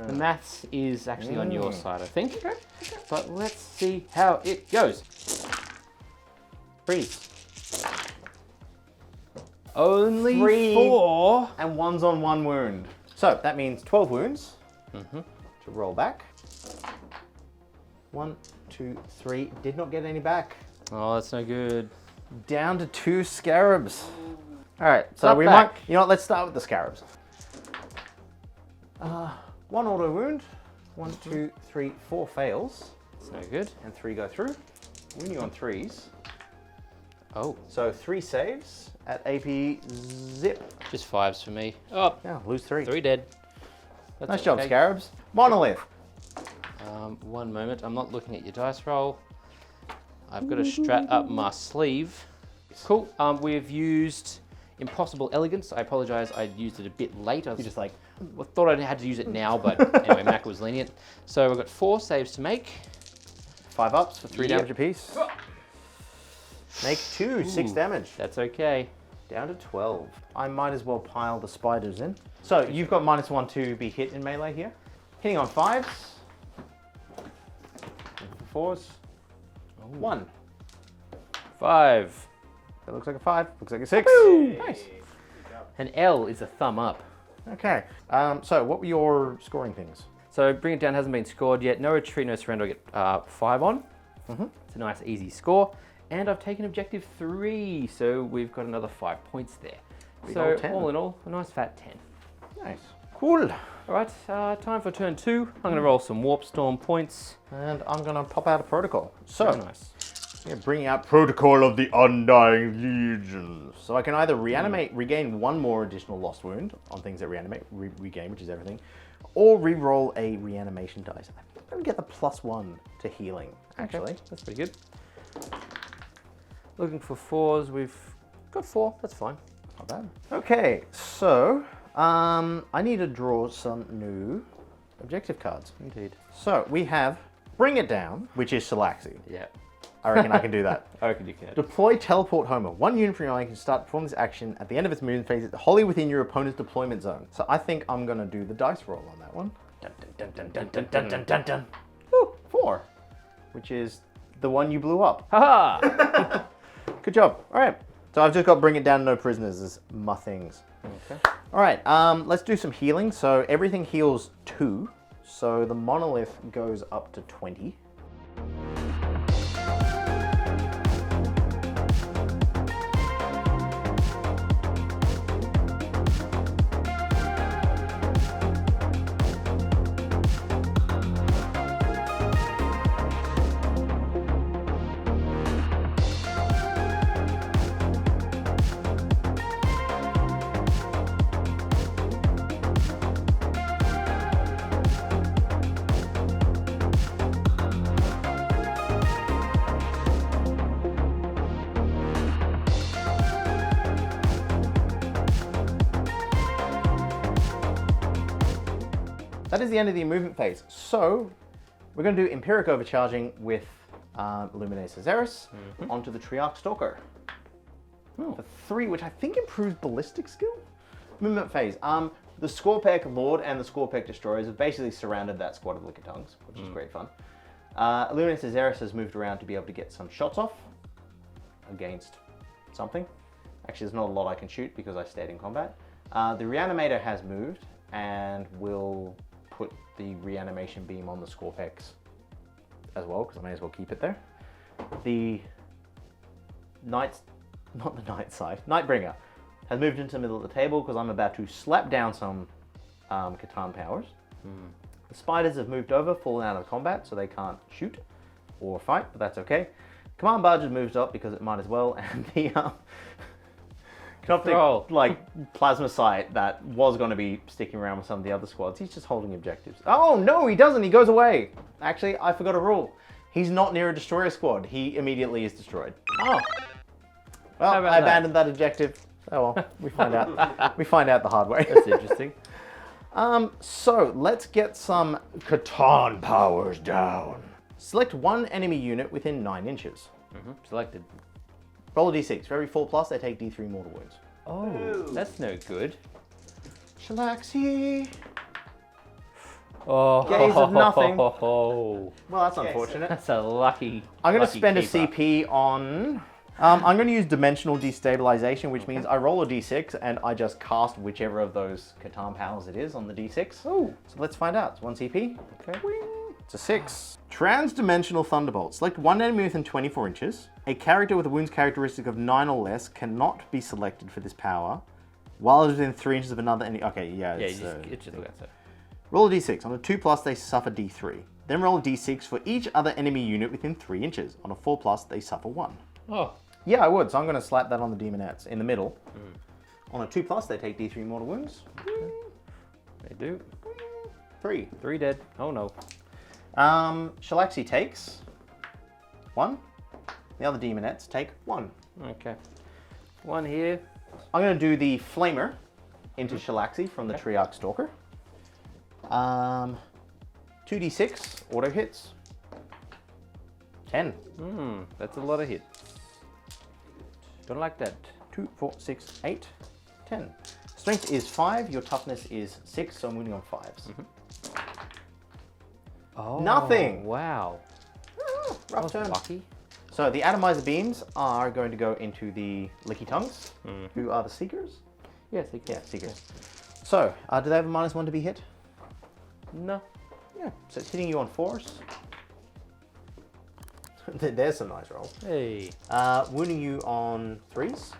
the maths is actually on your side, I think. Okay. But let's see how it goes. Freeze. Only 3 4. and 1's on 1 wound. So that means 12 wounds to roll back. 1, 2, 3. Did not get any back. Oh, that's no good. Down to 2 scarabs. All right, so Not we back. might. You know what? Let's start with the scarabs. 1 auto wound. 1, 2, 3, 4 fails, That's no good. and 3 go through. Wounding on 3s. Oh, So 3 saves at AP zip. just 5s for me. Oh, Yeah, lose 3. 3 dead. That's Nice job, okay. scarabs. Monolith. One moment, I'm not looking at your dice roll. I've got a strat up my sleeve. Cool, we've used Impossible Elegance. I apologize, I used it a bit late. I You're just like, thought I had to use it now, but anyway, Makka was lenient. So we've got 4 saves to make. 5 ups for 3 Yep. damage apiece. Make 2, 6 damage. That's okay. Down to 12. I might as well pile the spiders in. So you've got -1 to be hit in melee here. Hitting on 5s. Looking for 4s. 1. 5. That looks like a 5. Looks like a 6. Nice. And L is a thumb up. Okay. So what were your scoring things? So Bring It Down hasn't been scored yet. No retreat, no surrender. I get 5 on. It's a nice easy score. And I've taken objective 3, so we've got another 5 points there. Big So old 10. all in all, a nice fat 10. Nice. Cool. All right, time for turn 2. I'm going to roll some Warp Storm points. And I'm going to pop out a protocol. So, Very nice. yeah, bring out Protocol of the Undying Legion. So I can either regain 1 more additional lost wound on things that reanimate, regain, which is everything, or re-roll a reanimation dice. I'm going to get the +1 to healing, actually. Okay, that's pretty good. Looking for 4s. We've got 4. That's fine. Not bad. Okay, so I need to draw some new objective cards. Indeed. So we have Bring It Down, which is Shalaxi. Yeah. I reckon I can do that. I reckon you can. Deploy Teleport Homer. One unit from your line can start to perform this action at the end of its movement phase wholly within your opponent's deployment zone. So I think I'm going to do the dice roll on that one. Dun, dun, dun, dun, dun, dun, dun, dun, dun. Ooh, 4, which is the one you blew up. Haha! Good job. All right. So I've just got Bring It Down, no prisoners as my things. Okay. All right. Let's do some healing. So everything heals 2. So the monolith goes up to 20. That is the end of the movement phase. So we're going to do Empiric Overcharging with Illuminates Azeris onto the Triarch Stalker. For 3, which I think improves ballistic skill. Movement phase. The Scorpec Lord and the Scorpec Destroyers have basically surrounded that squad of Liquor Tongues, which is great fun. Illuminates Azeris has moved around to be able to get some shots off against something. Actually, there's not a lot I can shoot because I stayed in combat. The Reanimator has moved and will put the reanimation beam on the Scorpex as well, because I may as well keep it there. The Nightbringer has moved into the middle of the table because I'm about to slap down some Catan powers. The Spiders have moved over, fallen out of combat, so they can't shoot or fight, but that's okay. Command Barge has moved up because it might as well, and the Canoptic, plasma sight that was going to be sticking around with some of the other squads. He's just holding objectives. Oh, no, he doesn't. He goes away. Actually, I forgot a rule. He's not near a destroyer squad. He immediately is destroyed. Oh. Well, I abandoned that objective. Oh, well, we find out. We find out the hard way. That's interesting. So, let's get some Catan powers down. Select one enemy unit within 9 inches. Selected. Roll a d6. For every 4+, they take d3 mortal wounds. Oh, that's no good. Shalaxi. Oh, Gaze of nothing. Well, that's unfortunate. That's a lucky. I'm going to spend a CP on... I'm going to use Dimensional Destabilization, which means I roll a d6 and I just cast whichever of those Catan powers it is on the d6. Oh. So let's find out. It's 1 CP. Okay. Wing. It's a 6. Transdimensional Thunderbolt. Select one enemy within 24 inches. A character with a wounds characteristic of 9 or less cannot be selected for this power while it is within 3 inches of another enemy. Okay, yeah. Yeah, it's just like that. Roll a d6. On a 2+, they suffer d3. Then roll a d6 for each other enemy unit within 3 inches. On a 4+, they suffer 1. Oh. Yeah, I would. So I'm going to slap that on the Demonettes in the middle. On a 2+, they take d3 mortal wounds. They do. 3. 3 dead. Oh no. Shalaxi takes 1. The other Demonettes take 1. Okay. 1 here. I'm going to do the Flamer into Shalaxi from the Triarch Stalker. 2d6 auto hits. 10. That's a lot of hits. Don't like that. 2, 4, 6, 8, 10. Strength is 5. Your toughness is 6. So I'm winning on 5s. Oh, Nothing. Wow. Rough turn. Lucky. So the atomizer beams are going to go into the Licky Tongues, who are the Seekers. Yes, they can. Yeah, Seekers. So, do they have a -1 to be hit? No. Yeah. So it's hitting you on 4s. There's some nice rolls. Hey. Wounding you on 3s.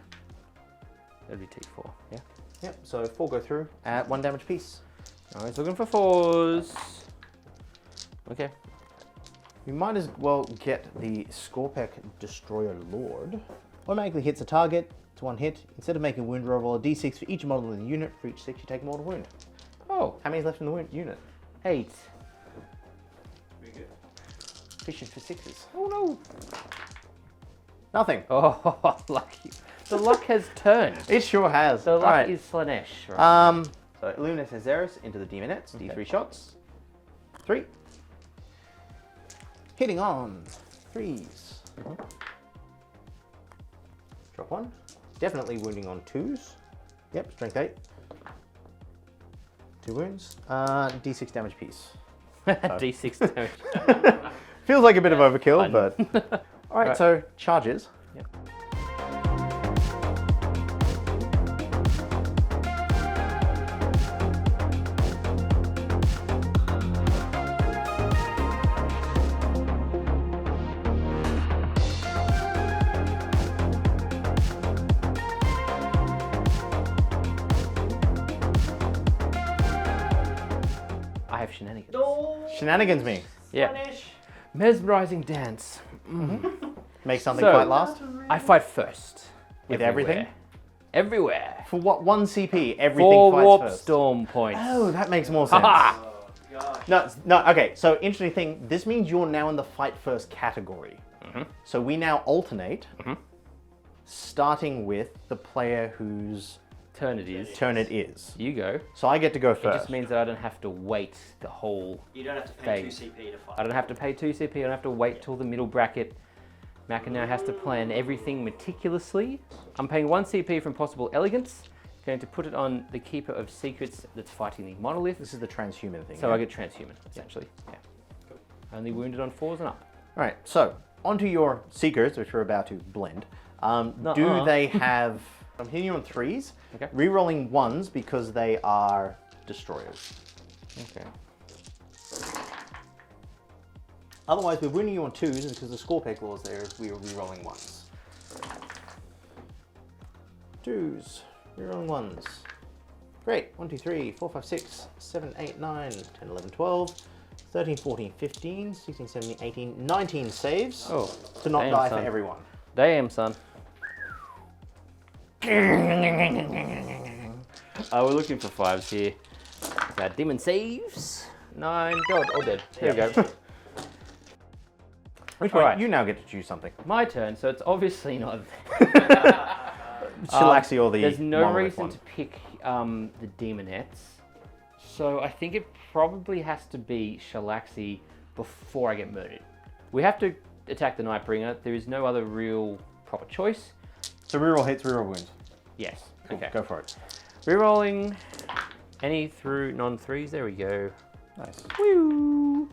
That'd be T4. Yeah. Yep. So 4 go through at 1 damage piece. Oh, he's looking for 4s. Okay. You might as well get the Scorpec Destroyer Lord. Automatically hits a target. It's 1 hit. Instead of making a wound roll a d6 for each model in the unit. For each 6, you take a mortal wound. Oh. How many's left in the unit? 8. Efficient for 6s. Oh no. Nothing. Oh, lucky. The luck has turned. It sure has. The luck Alright. is Slaanesh. Right? So Illuminus Azeris into the Demonettes. D3 shots. 3. Hitting on 3s. Drop 1. Definitely wounding on 2s. Yep, strength 8. 2 wounds. D6 damage piece. D6 damage. Feels like a bit of overkill, Fun. but... Alright, so charges. Yep. I have shenanigans. Shenanigans me. Yeah. Mesmerizing dance. Make something So- fight last. I fight first. With Everywhere. Everywhere. For what? 1 CP, everything 4 fights warp first. storm points. Oh, that makes more sense. Ha No, okay, so interesting thing, this means you're now in the fight first category. So we now alternate, starting with the player whose Turn it is. turn it is. You go. So I get to go It first. just means that I don't have to wait the whole You don't have to pay phase. 2 CP to fight. I don't have to pay 2 CP, I don't have to wait till the middle bracket. Makka now has to plan everything meticulously. I'm paying 1 CP from possible elegance. Going to put it on the Keeper of Secrets that's fighting the monolith. This is the transhuman thing. So yeah? I get transhuman, essentially. Yeah. Only wounded on 4s and up. Alright, so onto your seekers, which we're about to blend. Do they have... I'm hitting you on 3s, Okay. rerolling 1s because they are destroyers. Okay. Otherwise, we're winning you on 2s, and because the score pay clause there is we are rerolling 1s. 2s, rerolling 1s. Great. 1, 2, 3, 4, 5, 6, 7, 8, 9, 10, 11, 12, 13, 14, 15, 16, 17, 18, 19 saves. Oh, to not damn, die son. for everyone. Damn, son. We're looking for 5s here. That demon saves. 9. God, all dead. There we go. Which way? Alright. You now get to choose something. My turn, so it's obviously not. Shalaxi or the There's no monolith reason one. to pick the Demonettes. So I think it probably has to be Shalaxi before I get murdered. We have to attack the Nightbringer. There is no other real proper choice. So reroll hits, reroll wounds. Yes. Cool. Okay. Go for it. Rerolling any through non-3s. There we go. Nice. Woo!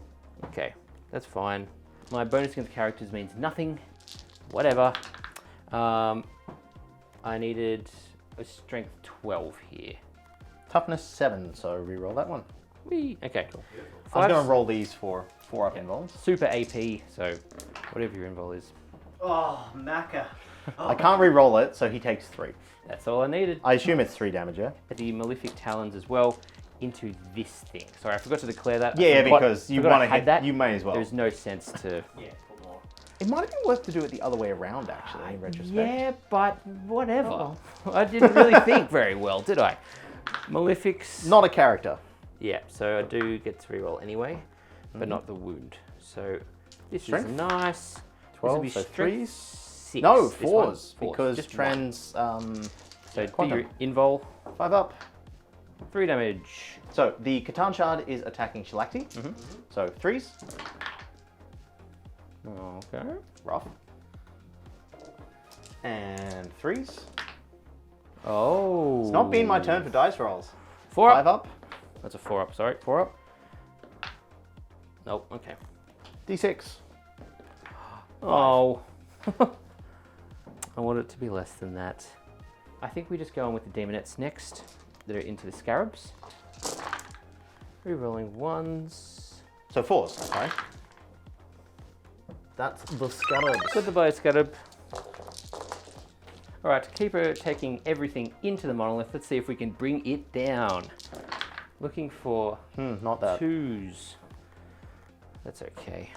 Okay, that's fine. My bonus against characters means nothing. Whatever. I needed a strength 12 here. Toughness 7, so reroll that one. Whee! Okay, cool. I was going to roll these for 4 up invulns. Super AP, so whatever your invul is. Oh, Makka. I can't re-roll it, so he takes 3. That's all I needed. I assume it's 3 damage, yeah? The Malefic Talons as well into this thing. Sorry, I forgot to declare that. Yeah, I forgot- because you forgot I want to had hit that. you may as well. There's no sense to... Yeah, put more. It might have been worth to do it the other way around, actually, in retrospect. Yeah, but whatever. I didn't really think very well, did I? Malefics... Not a character. Yeah, so I do get to reroll anyway, but not the wound. So this Strength? is nice. 12, this so will be strength 3s? 6. No, this one. 4s, because just trans... So quantum. do your invul, 5 up. 3 damage. So the Catan Shard is attacking Shalaxi. So 3s. Okay. Rough. And 3s. Oh. It's not been my turn for dice rolls. 4 5 up. up. That's a 4 up, sorry. 4 up. Nope, okay. D6. Oh. I want it to be less than that. I think we just go on with the Demonettes next. That are into the Scarabs. Rerolling 1s. So 4s, okay. That's the Scarabs. Goodbye, Scarab. Alright, Keeper taking everything into the monolith. Let's see if we can bring it down. Looking for Not that. 2s. That's okay.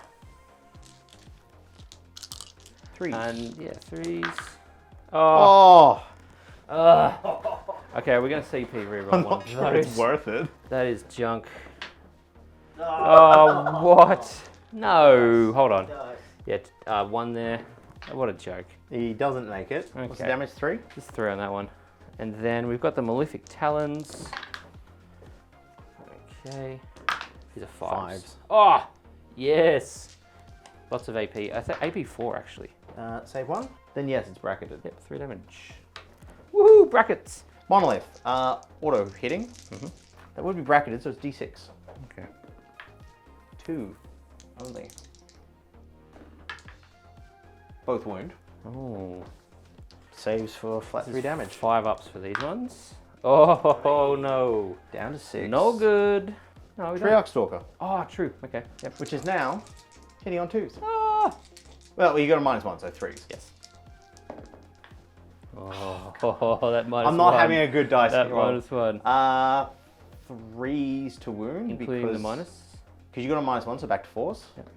3s. And yeah, 3s. Oh! Okay, we're gonna CP reroll I'm one not of sure it's those. worth it. That is junk. Oh, what? No, hold on. Yeah, 1 there. What a joke. He doesn't make it. What's the Okay. damage? 3? Just 3 on that one. And then we've got the Malefic Talons. Okay. These are 5s. Oh, yes. Lots of AP. I think AP 4 actually. Save 1. Then yes, it's bracketed. Yep, 3 damage. Woohoo! Brackets. Monolith. Auto hitting. That would be bracketed, so it's D6. Okay. 2 only. Both wound. Oh. Saves for flat 3 damage. 5 ups for these ones. Oh no. Down to 6. No good. No, we don't. Triarch Stalker, Oh, true. Okay. Yep. which is now hitting on 2s. Ah. Well, you got a -1, so 3s. Yes. Oh, that minus I'm not one. having a good dice That roll. -1. 3s to wound, Including because the minus. Because you got a -1, so back to 4s. Yep.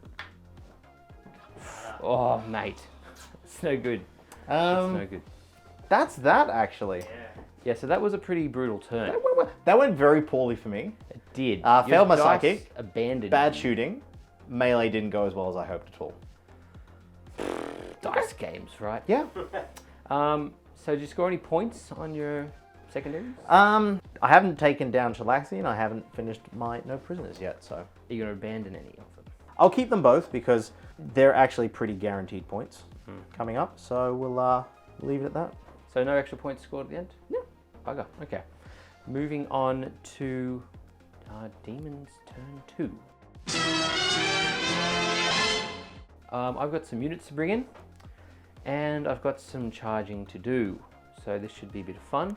Oh, mate. It's no good. It's no good. That's that actually. Yeah, so that was a pretty brutal turn. That went very poorly for me. It did. Failed Your my dice psychic. Abandoned. Bad shooting. Melee didn't go as well as I hoped at all. dice games, right? Yeah. So did you score any points on your secondaries? I haven't taken down Chilaxi and I haven't finished my No Prisoners yet, so. Are you going to abandon any of them? I'll keep them both because they're actually pretty guaranteed points coming up, so we'll leave it at that. So no extra points scored at the end? Yeah. Bugger. Okay. Moving on to Demons turn 2. I've got some units to bring in, and I've got some charging to do. So this should be a bit of fun.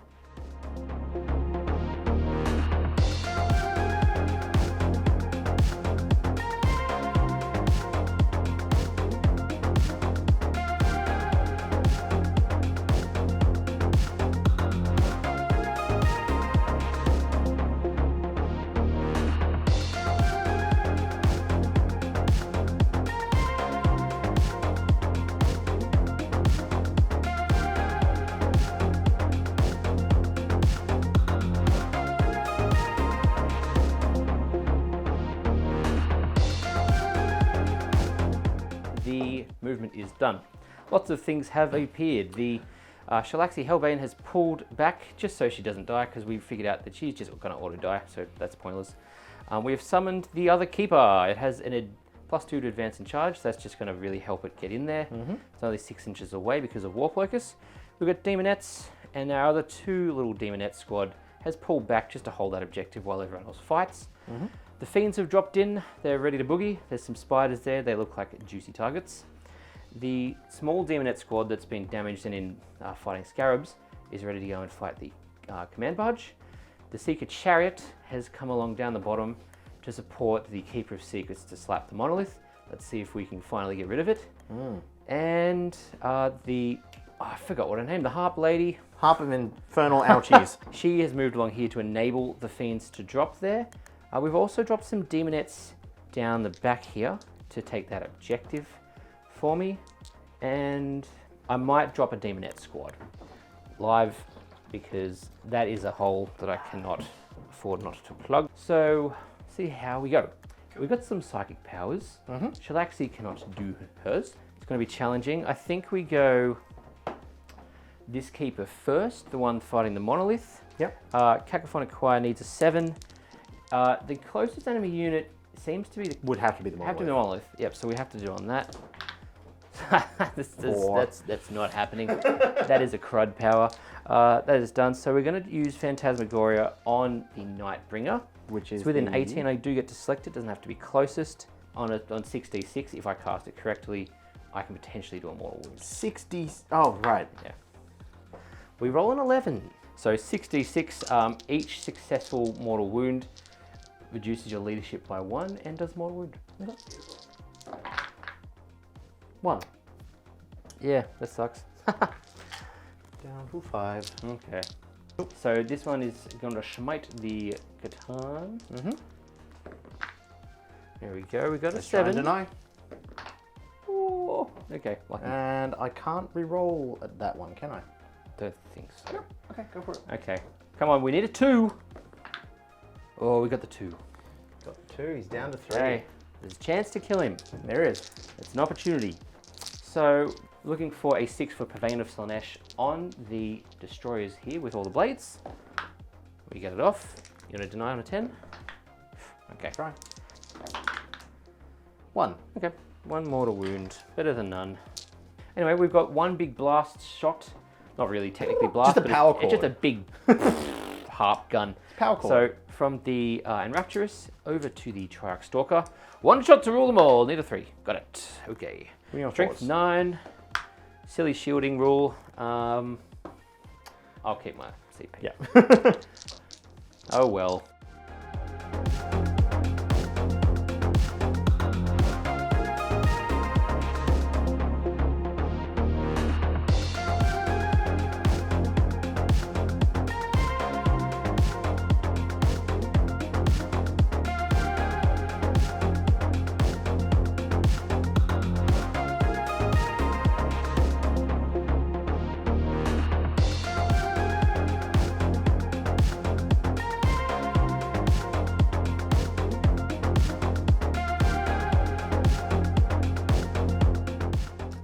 The movement is done. Lots of things have appeared. The Chilaxi Hellbane has pulled back just so she doesn't die, because we figured out that she's just going to auto die, so that's pointless. We have summoned the other keeper. It has an +2 to advance and charge, so that's just going to really help it get in there. It's only 6 inches away because of Warp Locus. We've got Demonettes, and our other 2 little Demonette squad has pulled back just to hold that objective while everyone else fights. The Fiends have dropped in, they're ready to boogie. There's some spiders there, they look like juicy targets. The small Demonette squad that's been damaged and in fighting Scarabs is ready to go and fight the command barge. The Seeker Chariot has come along down the bottom to support the Keeper of Secrets to slap the Monolith. Let's see if we can finally get rid of it. And I forgot what her name, the Harp Lady. Harp of Infernal Ouchies. She has moved along here to enable the Fiends to drop there. We've also dropped some Demonettes down the back here to take that objective for me. And I might drop a Demonette squad live, because that is a hole that I cannot afford not to plug. So, see how we go. We've got some psychic powers. Chilaxi cannot do hers. It's going to be challenging. I think we go this keeper first, the one fighting the Monolith. Yep. Cacophonic Choir needs a 7. The closest enemy unit seems to be the Would have to be the Monolith. have to be the Monolith. Yep, so we have to do on that. That's not happening. That is a crud power. That is done. So we're going to use Phantasmagoria on the Nightbringer, Which is it's within the- 18. I do get to select it. Doesn't have to be closest. On 6d6, if I cast it correctly, I can potentially do a mortal wound. 60. Oh, right. Yeah. We roll an 11. So 6d6. Each successful mortal wound reduces your leadership by 1 and does mortal wound. 1. Yeah, that sucks. Down to 5. Okay. So this one is going to smite the Catan. There we go. We got a Let's try and 7. deny. Oh, okay, lucky. And I can't re-roll at that one, can I? Don't think so. Okay, go for it. Okay, come on. We need a 2. Oh, we got the 2. Got 2. He's down to 3. Okay, there's a chance to kill him. There is. It's an opportunity. So Looking for a 6 for Pavane of Slaanesh on the destroyers here with all the blades. We get it off. You want to deny on a 10? Okay. Try. 1. Okay. 1 mortal wound. Better than none. Anyway, we've got 1 big blast shot. Not really technically blast, Just a but power it's just a cord. big harp gun. Power cord. So from the Enrapturous over to the Triarch Stalker. 1 shot to rule them all. Need a 3. Got it. Okay. Strength force. 9. Silly shielding rule. I'll keep my CP. Yeah. Oh well.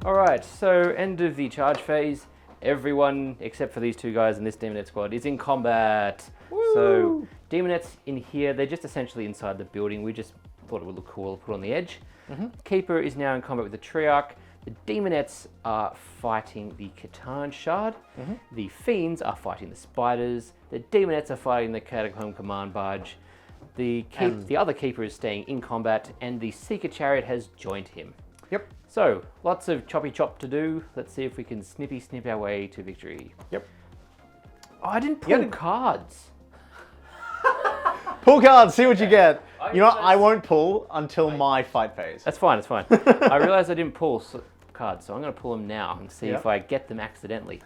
Alright, so end of the charge phase. Everyone, except for these 2 guys in this Demonette squad, is in combat. Woo! So, Demonettes in here, they're just essentially inside the building. We just thought it would look cool to put on the edge. Keeper is now in combat with the Triarch. The Demonettes are fighting the Catan Shard. The Fiends are fighting the Spiders. The Demonettes are fighting the Catacomb Command Barge. The other Keeper is staying in combat, and the Seeker Chariot has joined him. Yep. So, lots of choppy chop to do. Let's see if we can snippy snip our way to victory. Yep. Oh, I didn't pull cards. Pull cards, see what you get. You know what? I won't pull until my fight phase. That's fine, it's fine. I realized I didn't pull cards, so I'm going to pull them now and see if I get them accidentally.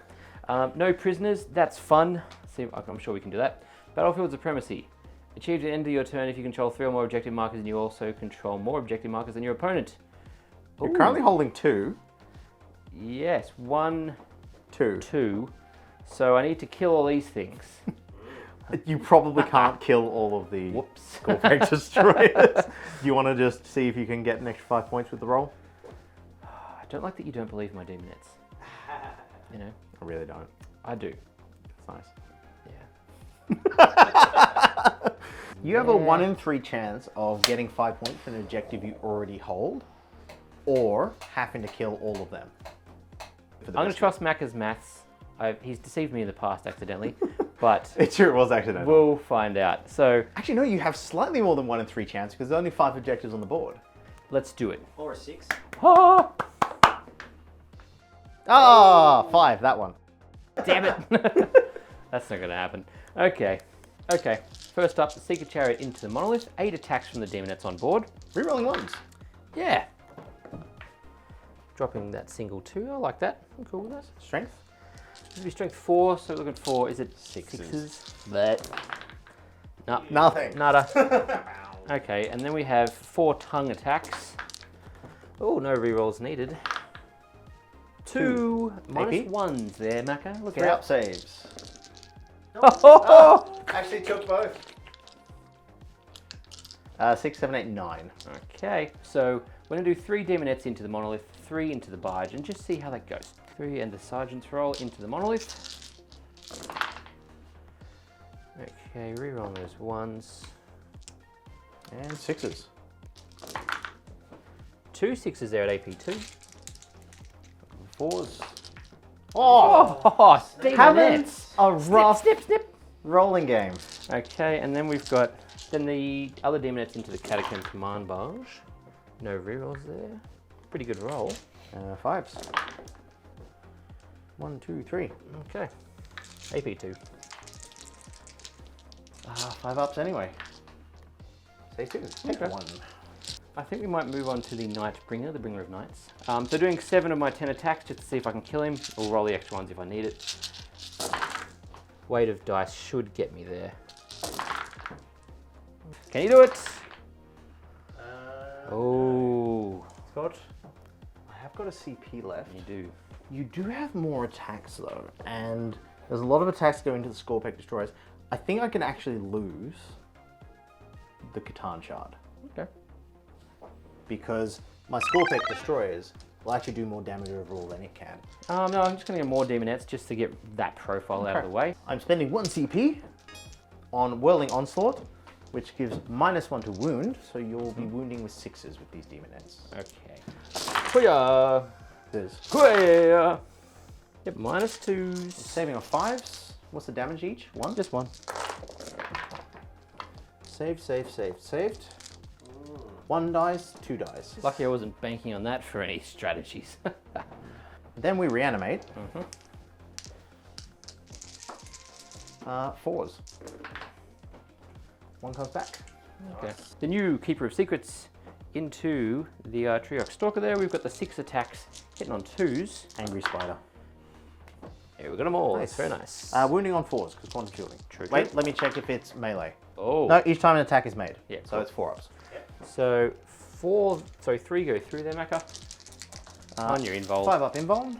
No prisoners, that's fun. See, I'm sure we can do that. Battlefield Supremacy. Achieve the end of your turn if you control 3 or more objective markers and you also control more objective markers than your opponent. You're currently holding 2. Yes, 1, 2. 2. So I need to kill all these things. You probably can't kill all of the Whoops. Scorpion destroyers. Do you want to just see if you can get an extra 5 points with the roll? I don't like that you don't believe my Demonettes. You know? I really don't. I do. It's nice. Yeah. You have a 1 in 3 chance of getting 5 points for an objective you already hold, or having to kill all of them. I'm going to trust Macca's maths. He's deceived me in the past accidentally, but It's true, it was accidental. we'll find out. So Actually, no, you have slightly more than 1 in 3 chance because there's only 5 objectives on the board. let's do it. Or a 6. Ah! Ah, 5, that one. Damn it! That's not going to happen. Okay. First up, the Seeker Chariot into the Monolith. 8 attacks from the Demonettes on board. Rerolling ones. Yeah. Dropping that single 2. I like that. I'm cool with that. Strength. This would be strength 4, so we're looking for, is it Sixes. 6s? But no, Nothing. nada. Okay, and then we have 4 tongue attacks. Oh, no rerolls needed. 2 minus AP? 1s there, Makka. Look 3 out. up saves. Oh! Actually took both. 6, 7, 8, 9. Okay, so we're going to do 3 Demonettes into the Monolith, 3 into the Barge, and just see how that goes. 3 and the Sergeant's roll into the Monolith. Okay, reroll those 1s. And 6s. 2 6s there at AP2. 4s. Oh, Having Demonettes! a rough Snip, snip! rolling game. Okay, and then we've got the other Demonettes into the Catacomb Command Barge. No rerolls there. Pretty good roll. 5s. 1, 2, 3. Okay. AP2. 5 ups anyway. Say 2. Take Okay. 1. I think we might move on to the Nightbringer, the Bringer of Knights. So doing 7 of my 10 attacks just to see if I can kill him. I'll roll the extra ones if I need it. Weight of dice should get me there. Can you do it? Oh, Scott, I have got a CP left. you do. You do have more attacks though, and there's a lot of attacks going to the Scorpion destroyers. I think I can actually lose the Catan Shard Okay. because my Scorpion destroyers will actually do more damage overall than it can. No, I'm just going to get more Demonettes just to get that profile out of the way. I'm spending 1 CP on Whirling Onslaught, which gives -1 to wound, so you'll be wounding with 6s with these Demonettes. Okay. Kuya! Kuya! Yep, -2s. Saving on 5s. What's the damage each? 1? Just 1. Saved. 1 dies, 2 dies. Lucky I wasn't banking on that for any strategies. Then we reanimate. 4s. 1 comes back. Okay. The new Keeper of Secrets into the Triarch Stalker there. We've got the 6 attacks hitting on 2s. Angry Spider. Yeah, we've got them all. Nice. That's very nice. Wounding on 4s, because quantum shielding. True. Wait, let me check if it's melee. Oh. No, each time an attack is made. Yeah, So cool. it's 4 ups. So 3 go through there, Makka. On your invuln. 5 up invuln.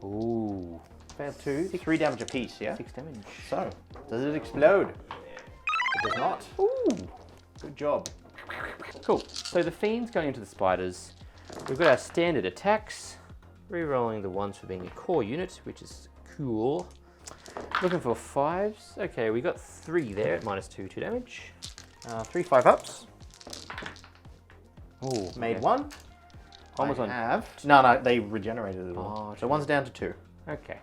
Ooh. Fail 2. 3 damage apiece, yeah? 6 damage. So, does it explode? It does not. Ooh. Good job. Cool. So the Fiend's going into the Spiders. We've got our standard attacks. Rerolling the ones for being a core unit, which is cool. Looking for 5s. Okay, we got 3 there at -2 damage. 3 5 ups. Ooh. Made okay. 1. Almost I on. have. No, they regenerated it all. Oh, So 1's down to 2. Okay.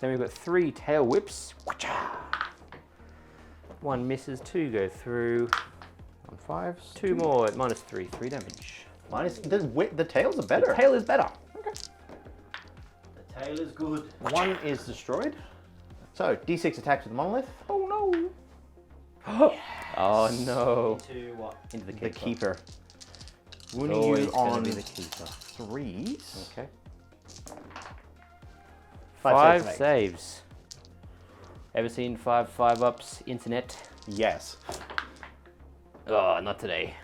Then we've got 3 tail whips. 1 misses, 2 go through. On 5s. 2 more at -3, 3 damage. The tails are better. The tail is better. The tail is good. 1 is destroyed. So, D6 attacks with the monolith. Oh no. Oh no. To what? Into the The keeper. keeper. Wounding Always you gonna on be the keeper. 3s. Okay. 5 5 saves. saves. Ever seen 5 ups internet? Yes. Oh, not today.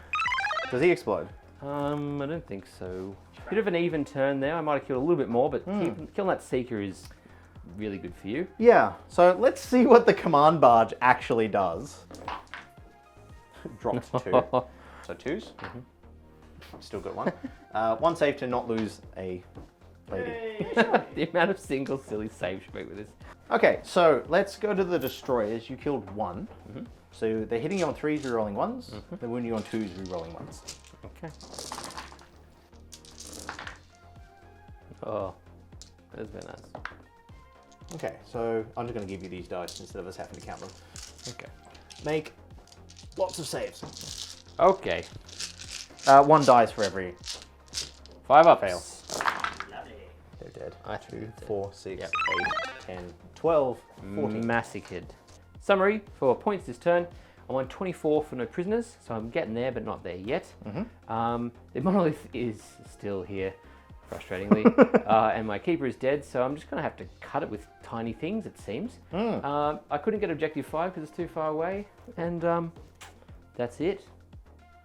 Does he explode? I don't think so. Bit of an even turn there. I might have killed a little bit more, but killing that Seeker is really good for you. Yeah. So let's see what the command barge actually does. Dropped 2. So 2s. Still got 1. 1 save to not lose a lady. The amount of single silly saves you make with this. Okay, so let's go to the destroyers. You killed 1. So they're hitting you on 3s, rerolling 1s. They're wounding you on 2s, rerolling 1s. Okay. Oh, that's very nice. Okay, so I'm just going to give you these dice instead of us having to count them. Okay. Make lots of saves. Okay. 1 dice for every 5 ups. fail. Lovely. They're dead. I 2, think they're 4, 6, Yep. 8, 10, 12, 14. Massacred. Summary for points this turn. I'm on 24 for no prisoners, so I'm getting there, but not there yet. The monolith is still here, frustratingly, and my keeper is dead, so I'm just going to have to cut it with tiny things, it seems. I couldn't get objective 5 because it's too far away, and that's it.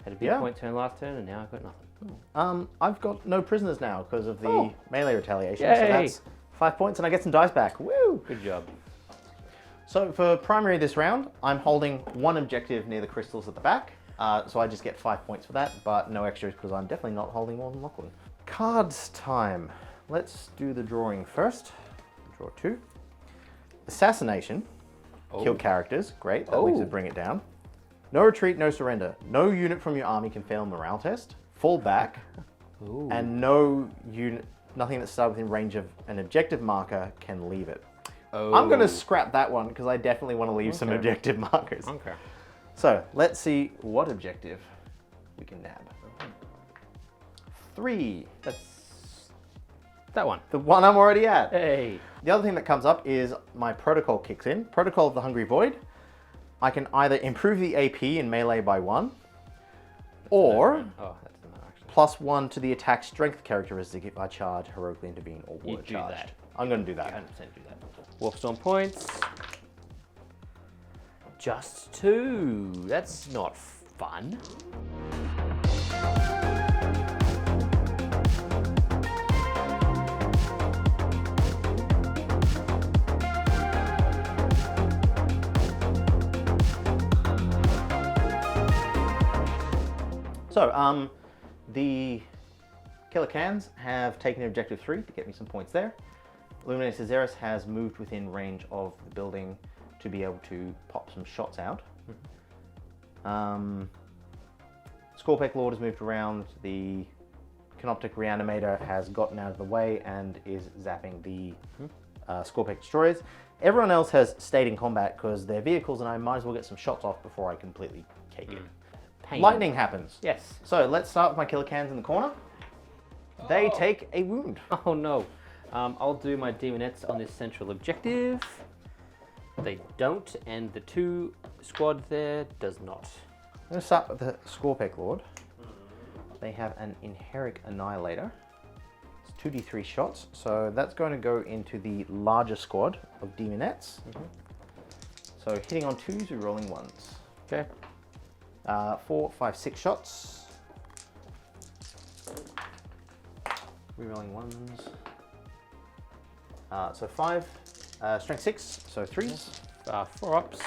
Had a big Yeah. point turn last turn, and now I've got nothing. I've got no prisoners now because of the Oh. melee retaliation. Yay. So that's 5 points, and I get some dice back. Woo! Good job. So for primary this round, I'm holding 1 objective near the crystals at the back. So I just get 5 points for that, but no extras because I'm definitely not holding more than Lachlan. Cards time. Let's do the drawing first. Draw 2. Assassination. Kill characters. Great. That leaves it bring it down. No retreat, no surrender. No unit from your army can fail a morale test. Fall back. And no unit, nothing that starts within range of an objective marker can leave it. I'm going to scrap that one because I definitely want to leave some objective markers. Okay. So let's see what objective we can nab. 3. That's that one. The one I'm already at. Hey. The other thing that comes up is my protocol kicks in. Protocol of the Hungry Void. I can either improve the AP in melee by 1, or Oh, that's the actually. +1 to the attack strength characteristic if I charge, heroically intervene, or You were do charged. that. I'm going to do that. 100% do that. Wolfstorm points. Just 2. That's not fun. So, the Killer Cans have taken objective 3 to get me some points there. Illuminator Cesaris has moved within range of the building to be able to pop some shots out. Scorpec Lord has moved around. The Canoptic Reanimator has gotten out of the way and is zapping the Scorpec Destroyers. Everyone else has stayed in combat because they're vehicles, and I might as well get some shots off before I completely cake it. Pain. Lightning happens. Yes. So let's start with my Killer Cans in the corner. They take a wound. Oh no. I'll do my Demonettes on this central objective. They don't, and the 2 squad there does not. I'm going to start with the Scorpec Lord. They have an Inherent Annihilator. It's 2d3 shots, so that's going to go into the larger squad of Demonettes. So hitting on 2s, we're rolling 1s. Okay. 4, 5, 6 shots. Rerolling 1s. So 5, strength 6, so 3s. 4 ups.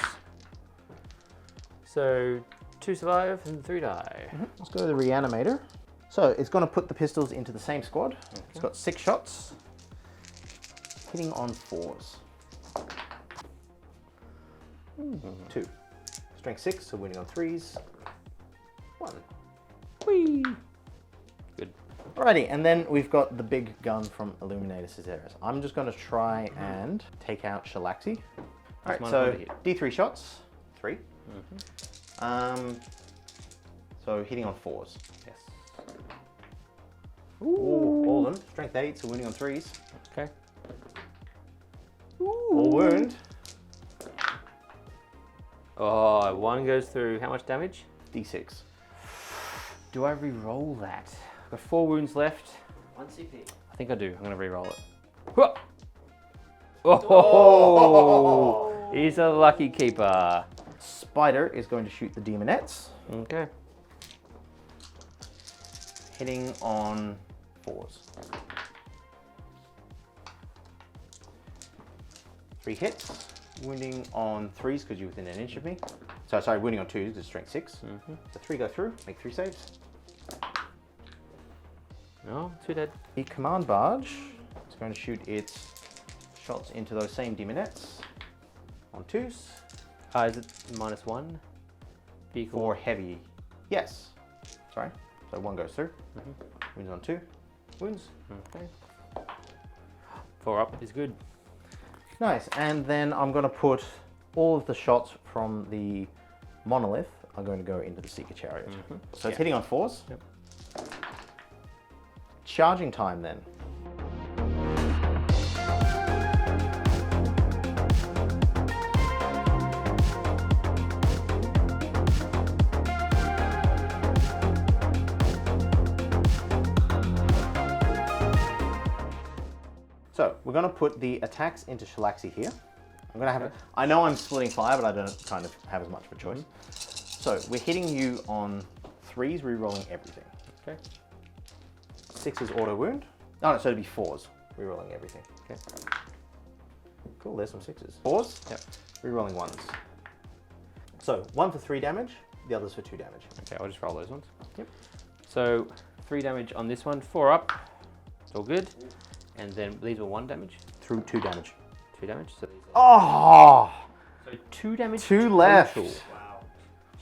So 2 survive and 3 die. Let's go to the Reanimator. So it's going to put the pistols into the same squad. It's got 6 shots. Hitting on 4s. 2. Strength 6, so winning on 3s. 1. Whee! Good. Alrighty, and then we've got the big gun from Illuminator Cesaris. I'm just going to try and take out Shalaxi. Alright, mine so over here. D3 shots. 3. So hitting on 4s. Yes. Ooh, all of them. Strength 8, so winning on 3s. Okay. All wound. Oh, 1 goes through. How much damage? D6. Do I re-roll that? I've got 4 wounds left. 1 CP. I think I do. I'm going to re-roll it. Whoa! Oh! He's a lucky keeper. Spider is going to shoot the Demonettes. Okay. Hitting on 4s. 3 hits. Wounding on 3s because you're within an inch of me. So sorry, wounding on 2s because it's strength 6. So 3 go through, make 3 saves. No, 2 dead. The command barge is going to shoot its shots into those same Demonettes on 2s. Is it -1? Vehicle. For heavy. Yes. Sorry. So 1 goes through. Wounds on 2. Wounds. Okay. 4 up is good. Nice. And then I'm going to put all of the shots from the monolith are going to go into the Seeker Chariot. So it's hitting on 4s. Yep. Charging time then. So we're going to put the attacks into Shalaxi here. I'm going to have it. I know I'm splitting fire, but I don't kind of have as much of a choice. So we're hitting you on 3s, re-rolling everything. Okay. 6 is auto wound. Oh, no, so it'd be 4s, re-rolling everything. Okay. Cool, there's some 6s. 4s, Yep. re-rolling 1s. So 1 for 3 damage, the others for 2 damage. Okay, I'll just roll those ones. Yep. So 3 damage on this one, 4 up. It's all good. And then these were 1 damage, Through 2 damage. 2 damage. So these are Oh! so 2 damage. 2 total. left. Wow.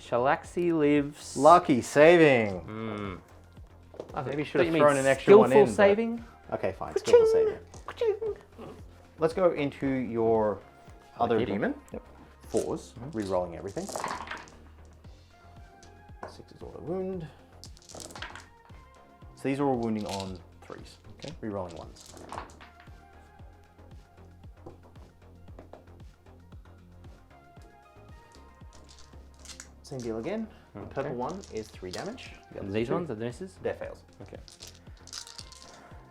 Shalaxi lives. Lucky saving. Maybe should have thrown an extra one in. Skillful but- saving. Okay, fine. Skillful saving. Let's go into your other demon. Yep. 4s, re-rolling everything. 6 is auto wound. So these are all wounding on 3s. Okay. Re-rolling 1s. Same deal again. The purple one is 3 damage. The And others these are 2. ones are the misses. They're fails. Okay.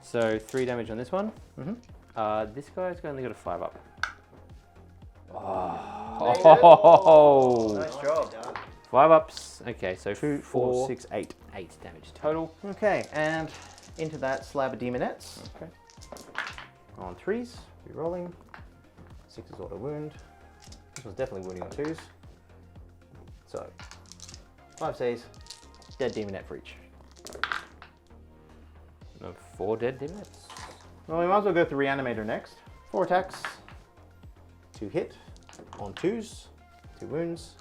So 3 damage on this one. This guy's only got a 5 up. Oh, Nice job. 5 ups. Okay, so 2, 4, 4, 6, 8. 8 damage total. Okay, and into that slab of demonettes. Okay. On 3s, re-rolling. 6 is auto wound. This one's definitely wounding on 2s. So, 5 saves, dead demonette for each. No, 4 dead Daemons. Well, we might as well go through Reanimator next. 4 attacks, 2 hit, on 2s, 2 wounds.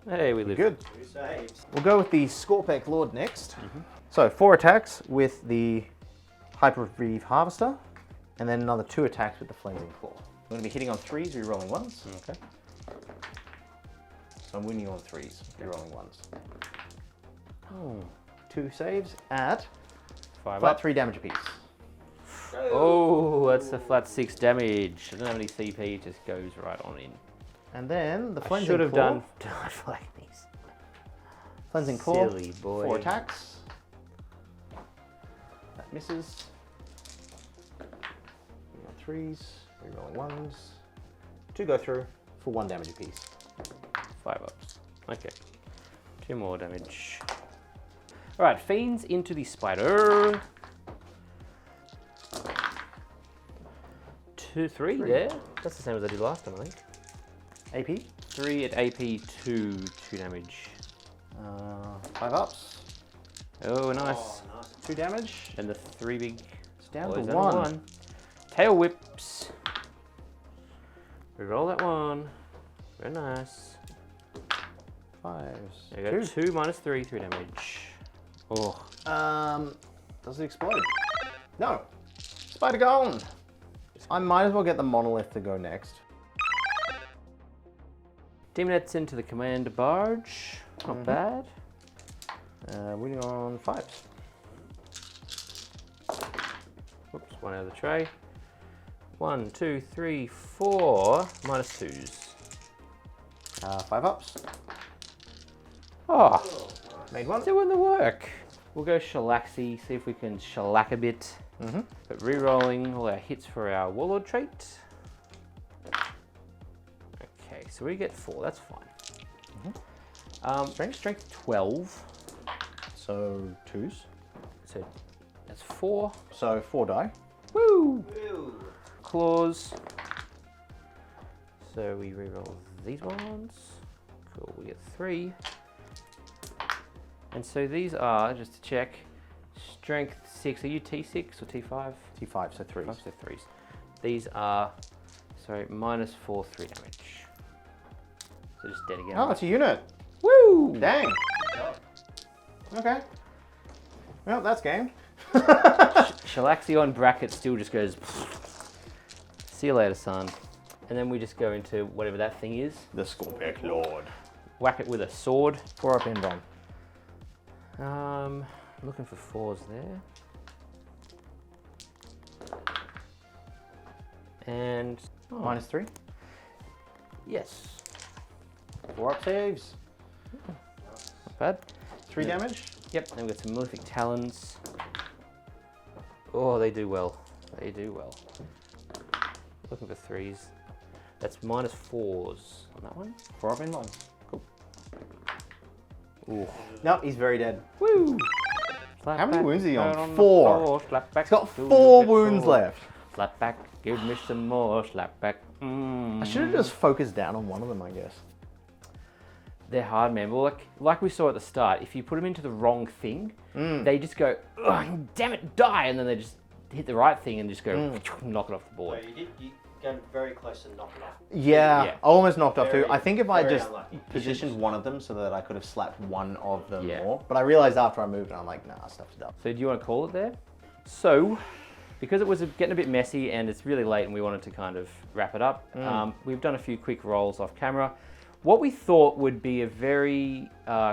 Hey, we live. Good. 2 saves. We'll go with the Scorpec Lord next. So 4 attacks with the Hyper-Reeve Harvester, and then another 2 attacks with the Flensing Claw. I'm going to be hitting on 3s, re-rolling 1s. Okay. So I'm winning on 3s, re-rolling 1s. Oh, 2 saves at 5 flat up. 3 damage apiece. Oh, that's a flat 6 damage. I don't have any CP, it just goes right on in. And then the I Flensing should have Claw. done flag these. Cleansing Claw. Silly boy. 4 attacks. That misses. We got 3s, re-rolling 1s. 2 go through for 1 damage apiece. 5 up. Okay. 2 more damage. Alright, Fiends into the Spider. 2, 3 there. That's the same as I did last time, I think. AP. 3 at AP, 2 damage. 5 ups. Oh, nice. Oh, nice. 2 damage. And the 3 big. It's down boys to down 1. Tail whips. Reroll that 1. Very nice. 5s. There you go. 2 minus 3 damage. Oh. Does it explode? No. Spider gone. I might as well get the Monolith to go next. Demonettes into the Commander Barge. Not bad. Winning on 5s. Whoops, 1 out of the tray. 1, 2, 3, 4. Minus 2s. 5 ups. Oh, Made 1. doing the work. We'll go Shellaxy, see if we can shellac a bit. But re-rolling all our hits for our Warlord trait. Okay, so we get 4, that's fine. Strength 12. So 2s. So that's 4. So 4 die. Woo! Ew. Claws. So we re-roll these ones. Cool, we get 3. And so these are, just to check, strength 6. Are you T6 or T5? T5, so 3s. 5, so 3s. These are, sorry, minus 4, 3 damage. So just dead again. Oh, it's a unit. Woo! Dang. Okay. Well, that's game. Shellaxion bracket still just goes, see you later, son. And then we just go into whatever that thing is. The Scorpec Lord. Whack it with a sword. 4 up end on. Looking for 4s there. And Minus 3. yes, 4 up saves. not bad. 3 damage. Yep, then we've got some Malefic Talons. Oh, they do well. They do well. Looking for 3s. That's minus 4s on that one. 4 up end on. Ooh. Nope, he's very dead. Woo! How many wounds is he on? down the 4. floor, slap back, He's got do 4 the wounds floor. left. Slap back, give me some more, slap back. I should have just focused down on one of them, I guess. They're hard, man. Well, like we saw at the start, if you put them into the wrong thing, they just go, "Ugh, damn it, die!" And then they just hit the right thing and just go, knock it off the board. So you got very close to knocking off. Yeah, Yeah. I almost knocked off Very- 2. I think if I very just unlucky. positioned one of them so that I could have slapped one of them Yeah. more. But I realized after I moved, and I'm like, nah, stuff's done. So do you want to call it there? So, because it was getting a bit messy and it's really late and we wanted to kind of wrap it up, we've done a few quick rolls off camera. What we thought would be a very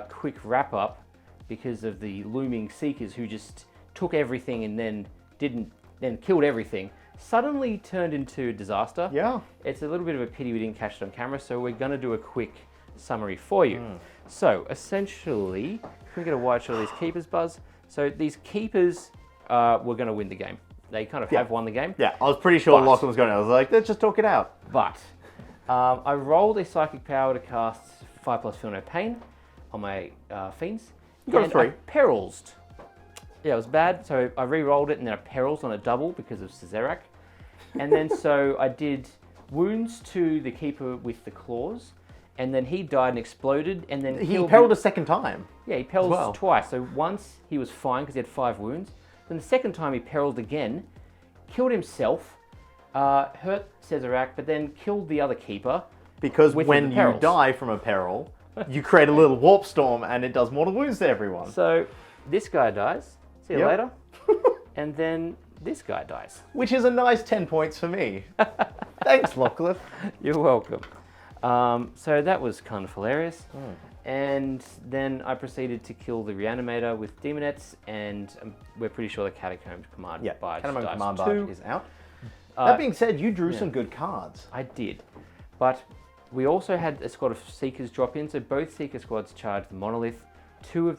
quick wrap up, because of the looming Seekers who just took everything and then killed everything, suddenly turned into a disaster. Yeah. It's a little bit of a pity we didn't catch it on camera, so we're going to do a quick summary for you. So essentially, can we get a wide shot of these keepers, Buzz? So these keepers were going to win the game. They kind of have won the game. Yeah, I was pretty sure But- Lachlan was going to. I was like, let's just talk it out. But I rolled a psychic power to cast 5+ Feel No Pain on my fiends. You got a and 3. I perils. Yeah, it was bad, so I re-rolled it and then I perils on a double because of Cesarak. And then so I did wounds to the keeper with the claws, and then he died and exploded, and then He perilled a second time. Yeah, he perilled well. twice. So once he was fine because he had 5 wounds. Then the second time he perilled again, killed himself, hurt Cesarak, but then killed the other keeper. Because With when the you perils. die from a peril, you create a little warp storm and it does mortal wounds to everyone. So this guy dies. See you Yep. later. And then this guy dies. Which is a nice 10 points for me. Thanks, Lockliff. You're welcome. So that was kind of hilarious. And then I proceeded to kill the Reanimator with Demonettes, and we're pretty sure the Catacombed Command Yeah, Barge Catamaran dies Command too. Barge is out. That being said, you drew yeah. some good cards. I did. But we also had a squad of Seekers drop in, so both Seeker squads charged the Monolith. Two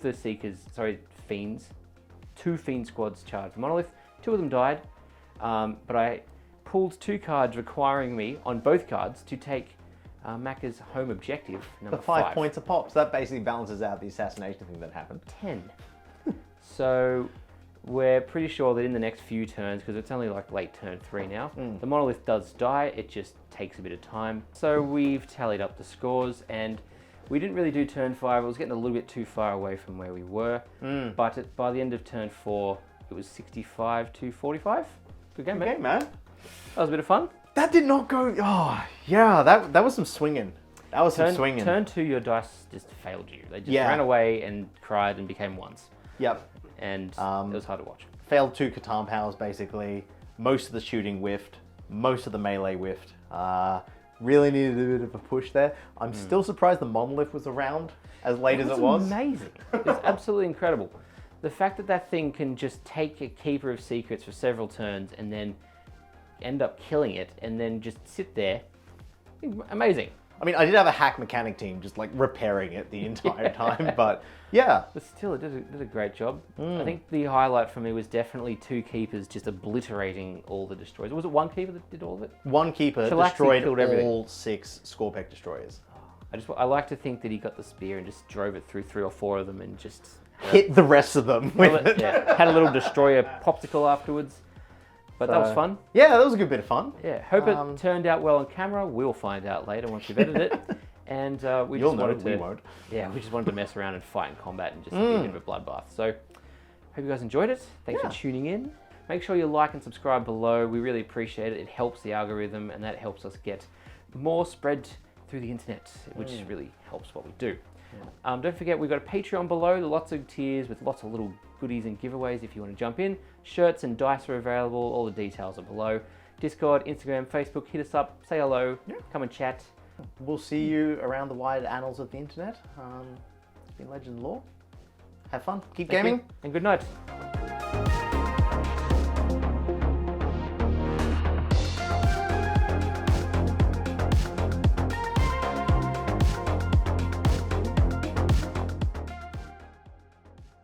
Fiends. 2 Fiend squads charged the Monolith. 2 of them died. But I pulled 2 cards requiring me, on both cards, to take Makka's home objective, number The 5 5. points a pop, so that basically balances out the assassination thing that happened. 10. So we're pretty sure that in the next few turns, because it's only like late turn 3 now, the Monolith does die, it just takes a bit of time. So we've tallied up the scores, and we didn't really do turn 5, it was getting a little bit too far away from where we were, but by the end of turn 4, it was 65 to 45. Good game, Okay, mate. man. That was a bit of fun. That did not go... Oh, yeah, that was some swinging. That was some swinging. Turn 2, your dice just failed you. They just Yeah. ran away and cried and became ones. Yep. And it was hard to watch. Failed 2 Catan powers, basically. Most of the shooting whiffed. Most of the melee whiffed. Really needed a bit of a push there. I'm still surprised the Monolith was around as late as it was. Amazing. It's absolutely incredible. The fact that that thing can just take a Keeper of Secrets for several turns and then end up killing it and then just sit there, amazing. I mean, I did have a hack mechanic team just like repairing it the entire time, but yeah. But still, it did a great job. I think the highlight for me was definitely 2 Keepers just obliterating all the destroyers. Was it 1 Keeper that did all of it? 1 Keeper Chilaxi destroyed killed everything. all 6 Scorpec destroyers. I like to think that he got the spear and just drove it through 3 or 4 of them and just Hit the rest of them with it. yeah, had a little destroyer popsicle afterwards. But that was fun. Yeah, that was a good bit of fun. Yeah, hope it turned out well on camera. We'll find out later once we've edited it. And we You'll just know, wanted to, we won't. Yeah, we just wanted to mess around and fight in combat and just be a bit of a bloodbath. So, hope you guys enjoyed it. Thanks for tuning in. Make sure you like and subscribe below. We really appreciate it. It helps the algorithm, and that helps us get more spread through the internet, which really helps what we do. Don't forget, we've got a Patreon below, lots of tiers with lots of little goodies and giveaways if you want to jump in. Shirts and dice are available, all the details are below. Discord, Instagram, Facebook, hit us up, say hello, come and chat. We'll see you around the wide annals of the internet. It's been Legend Lore. Have fun. Keep Thank gaming. you, and good night.